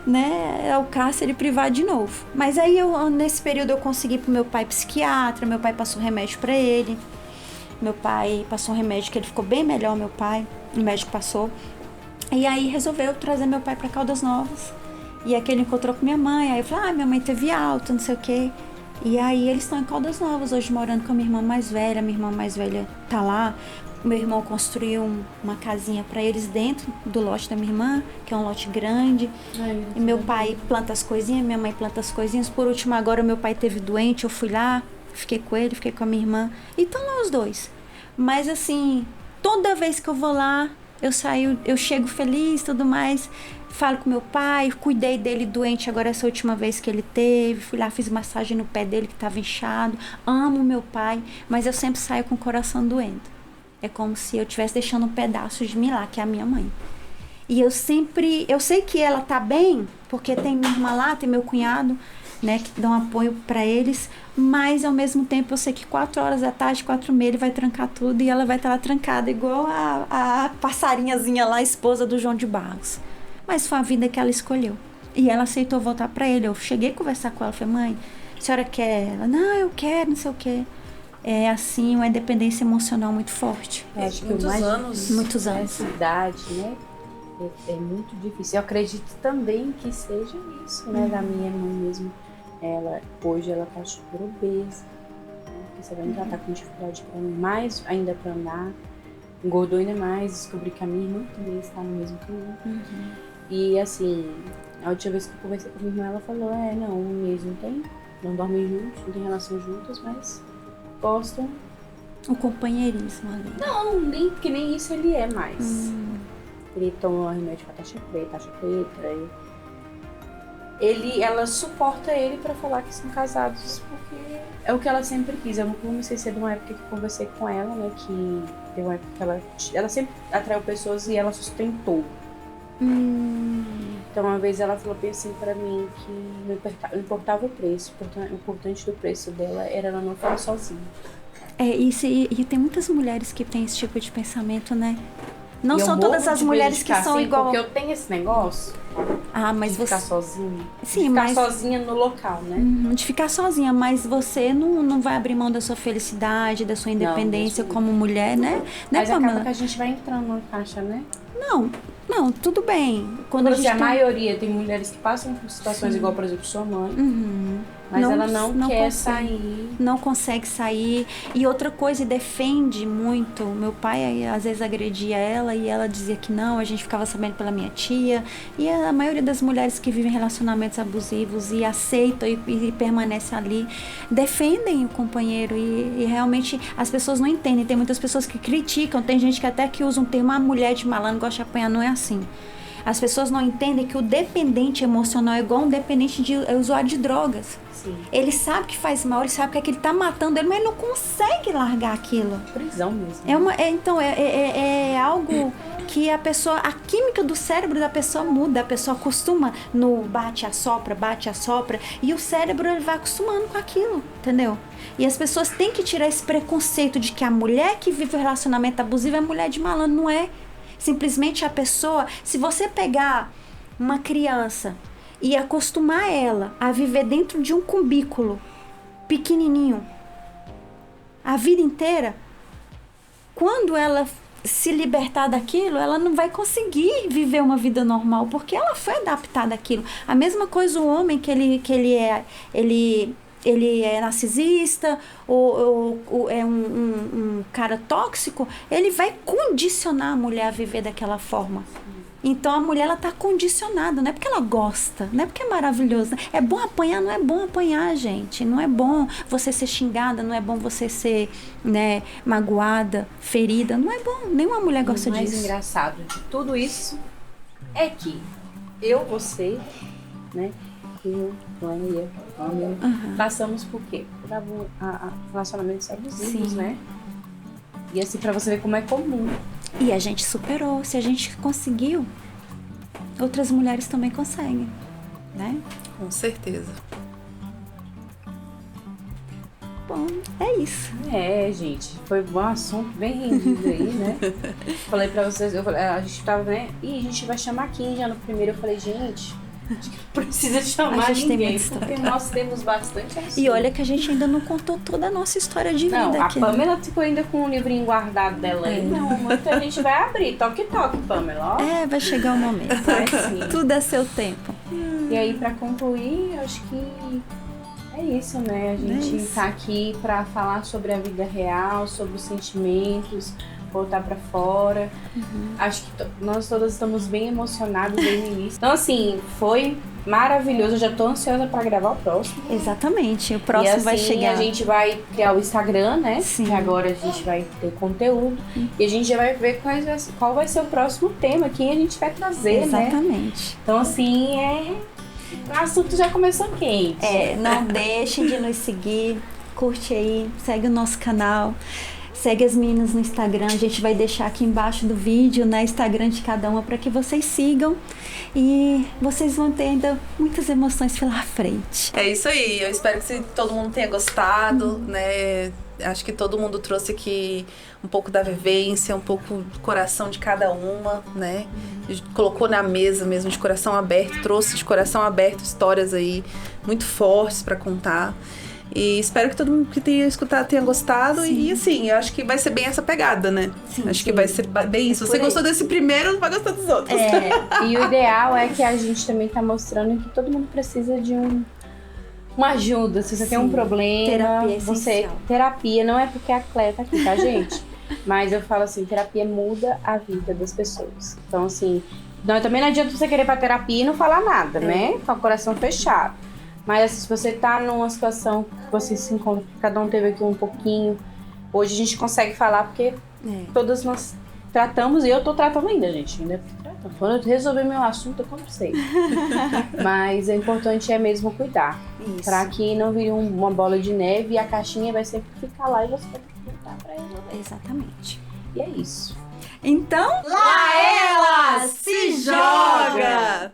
B: né, ao cárcere privado de novo. Mas aí nesse período eu consegui pro meu pai psiquiatra, meu pai passou remédio pra ele, meu pai passou um remédio que ele ficou bem melhor, meu pai, o médico passou. E aí resolveu trazer meu pai pra Caldas Novas. E aqui ele encontrou com minha mãe, aí eu falei, minha mãe teve alta, não sei o quê. E aí eles estão em Caldas Novas hoje, morando com a minha irmã mais velha tá lá. Meu irmão construiu uma casinha pra eles dentro do lote da minha irmã, que é um lote grande. E meu pai planta as coisinhas, minha mãe planta as coisinhas. Por último, agora meu pai teve doente, eu fui lá, fiquei com ele, fiquei com a minha irmã. E estão lá os dois. Mas assim, toda vez que eu vou lá, eu chego feliz e tudo mais. Falo com meu pai, cuidei dele doente agora essa última vez que ele teve. Fui lá, fiz massagem no pé dele que estava inchado. Amo meu pai, mas eu sempre saio com o coração doendo. É como se eu estivesse deixando um pedaço de mim lá, que é a minha mãe. E eu sei que ela tá bem, porque tem minha irmã lá, tem meu cunhado, né, que dão apoio para eles, mas ao mesmo tempo eu sei que 4 horas da tarde, 4h30, ele vai trancar tudo e ela vai estar lá trancada, igual a passarinhazinha lá, a esposa do João de Barros. Mas foi a vida que ela escolheu. E ela aceitou voltar para ele. Eu cheguei a conversar com ela, falei, mãe, a senhora quer? Ela, não, eu quero, não sei o quê. É assim, uma dependência emocional muito forte.
C: Acho que
A: muitos anos.
B: Muitos anos.
C: Essa idade, né? É muito difícil. Eu acredito também que seja isso, né? Da minha mãe mesmo. Hoje ela tá super obesa. Porque você vai ela tá com dificuldade pra mais ainda pra andar. Engordou ainda mais. Descobri que a minha irmã também está no mesmo caminho. E assim, a última vez que eu conversei com a minha irmã, ela falou, não, eles não dormem juntos, não tem relação juntas, mas gostam.
B: O companheirismo ali.
C: Não, que nem isso ele é mais. Ele toma remédio pra taxa preta. Ela suporta ele pra falar que são casados, porque é o que ela sempre quis. Eu não comecei cedo uma época que conversei com ela, né, que teve uma época que ela sempre atraiu pessoas e ela sustentou. Então uma vez ela falou bem assim pra mim que não importava o preço, o importante do preço dela era ela não ficar sozinha.
B: E tem muitas mulheres que têm esse tipo de pensamento, né? Não
C: e
B: são todas as mulheres que são
C: assim,
B: igual.
C: Porque eu tenho esse negócio
B: mas
C: de ficar sozinha.
B: Sim,
C: de ficar sozinha no local, né?
B: De ficar sozinha, mas você não vai abrir mão da sua felicidade, da sua independência como mulher, né?
C: Mas acaba que a gente vai entrando numa caixa, né?
B: Não, tudo bem. Quando
C: a maioria tem mulheres que passam por situações igual, por exemplo, sua mãe. Mas ela não quer sair.
B: Não consegue sair. E outra coisa, defende muito. Meu pai às vezes agredia ela e ela dizia que não, a gente ficava sabendo pela minha tia. E a maioria das mulheres que vivem relacionamentos abusivos e aceitam e permanecem ali, defendem o companheiro. E realmente as pessoas não entendem. Tem muitas pessoas que criticam, tem gente que até que usa um termo, mulher de malandro gosta de apanhar, não é assim. As pessoas não entendem que o dependente emocional é igual um dependente de usuário de drogas.
C: Sim.
B: Ele sabe que faz mal, ele sabe que aquilo tá matando ele, mas ele não consegue largar aquilo.
C: Prisão mesmo.
B: É algo que a química do cérebro da pessoa muda, a pessoa acostuma no bate-assopra, e o cérebro ele vai acostumando com aquilo, entendeu? E as pessoas têm que tirar esse preconceito de que a mulher que vive o relacionamento abusivo é mulher de malandro, não é. Simplesmente a pessoa, se você pegar uma criança e acostumar ela a viver dentro de um cubículo pequenininho a vida inteira, quando ela se libertar daquilo, ela não vai conseguir viver uma vida normal, porque ela foi adaptada àquilo. A mesma coisa o homem que ele é narcisista ou é um cara tóxico, ele vai condicionar a mulher a viver daquela forma. Então a mulher, ela tá condicionada, não é porque ela gosta, não é porque é maravilhoso. É bom apanhar, não é bom apanhar, gente. Não é bom você ser xingada, não é bom você ser, né, magoada, ferida. Não é bom, nenhuma mulher gosta disso.
C: O mais engraçado de tudo isso é que eu, você, né, eu, Vânia, passamos por quê? Por relacionamentos abusivos, né? E assim, pra você ver como é comum.
B: E a gente superou. Se a gente conseguiu, outras mulheres também conseguem, né?
A: Com certeza.
B: Bom, é isso.
C: É, gente, foi um assunto bem rendido aí, né? Falei pra vocês, a gente tava, né? E a gente vai chamar quem já no primeiro? Eu falei, gente, acho que não precisa chamar
B: A gente tem
C: ninguém,
B: muita
C: porque nós temos bastante assunto.
B: E olha que a gente ainda não contou toda a nossa história de vida
C: Não, a
B: aqui.
C: Pamela ficou ainda com um livrinho guardado dela aí. Não, muita gente vai abrir. Toque, Pamela, ó.
B: É, vai chegar o momento.
C: Vai sim.
B: Tudo a seu tempo.
C: E aí, pra concluir, acho que é isso, né? A gente tá aqui pra falar sobre a vida real, sobre os sentimentos, botar pra fora. Acho que nós todas estamos bem emocionadas desde o início. Então, assim, foi maravilhoso. Eu já tô ansiosa pra gravar o próximo.
B: Exatamente. O próximo
C: e assim,
B: vai chegar.
C: A gente vai criar o Instagram, né?
B: Sim.
C: Que agora a gente vai ter conteúdo. E a gente já vai ver qual vai ser o próximo tema, quem a gente vai trazer, né?
B: Exatamente.
C: Então, assim, o assunto já começou quente.
B: Não deixem de nos seguir. Curte aí, segue o nosso canal. Segue as meninas no Instagram, a gente vai deixar aqui embaixo do vídeo, né, Instagram de cada uma, para que vocês sigam e vocês vão ter ainda muitas emoções pela frente.
A: É isso aí, eu espero que todo mundo tenha gostado, né? Acho que todo mundo trouxe aqui um pouco da vivência, um pouco do coração de cada uma, né? Colocou na mesa mesmo, de coração aberto, trouxe de coração aberto histórias aí muito fortes para contar. E espero que todo mundo que tenha escutado tenha gostado. Sim. E assim, eu acho que vai ser bem essa pegada, né?
B: Sim,
A: acho que vai ser bem isso. Se você gostou desse primeiro, vai gostar dos outros.
C: E o ideal é que a gente também tá mostrando que todo mundo precisa de uma ajuda. Se você tem um problema,
B: terapia é essencial.
C: Terapia não é porque a Cléia tá aqui, tá, gente? Mas eu falo assim, terapia muda a vida das pessoas. Então, assim, também não adianta você querer ir pra terapia e não falar nada, né? Com o coração fechado. Mas assim, se você tá numa situação que você se encontra, cada um teve aqui um pouquinho, hoje a gente consegue falar porque todas nós tratamos, e eu tô tratando ainda, gente. Ainda tô tratando. Quando eu resolver meu assunto, eu conversei. Mas o importante é mesmo cuidar.
B: Isso.
C: Pra que não vire uma bola de neve e a caixinha vai sempre ficar lá e você vai ter que voltar pra resolver.
B: Exatamente.
C: E é isso.
B: Então,
A: Lá ela se joga!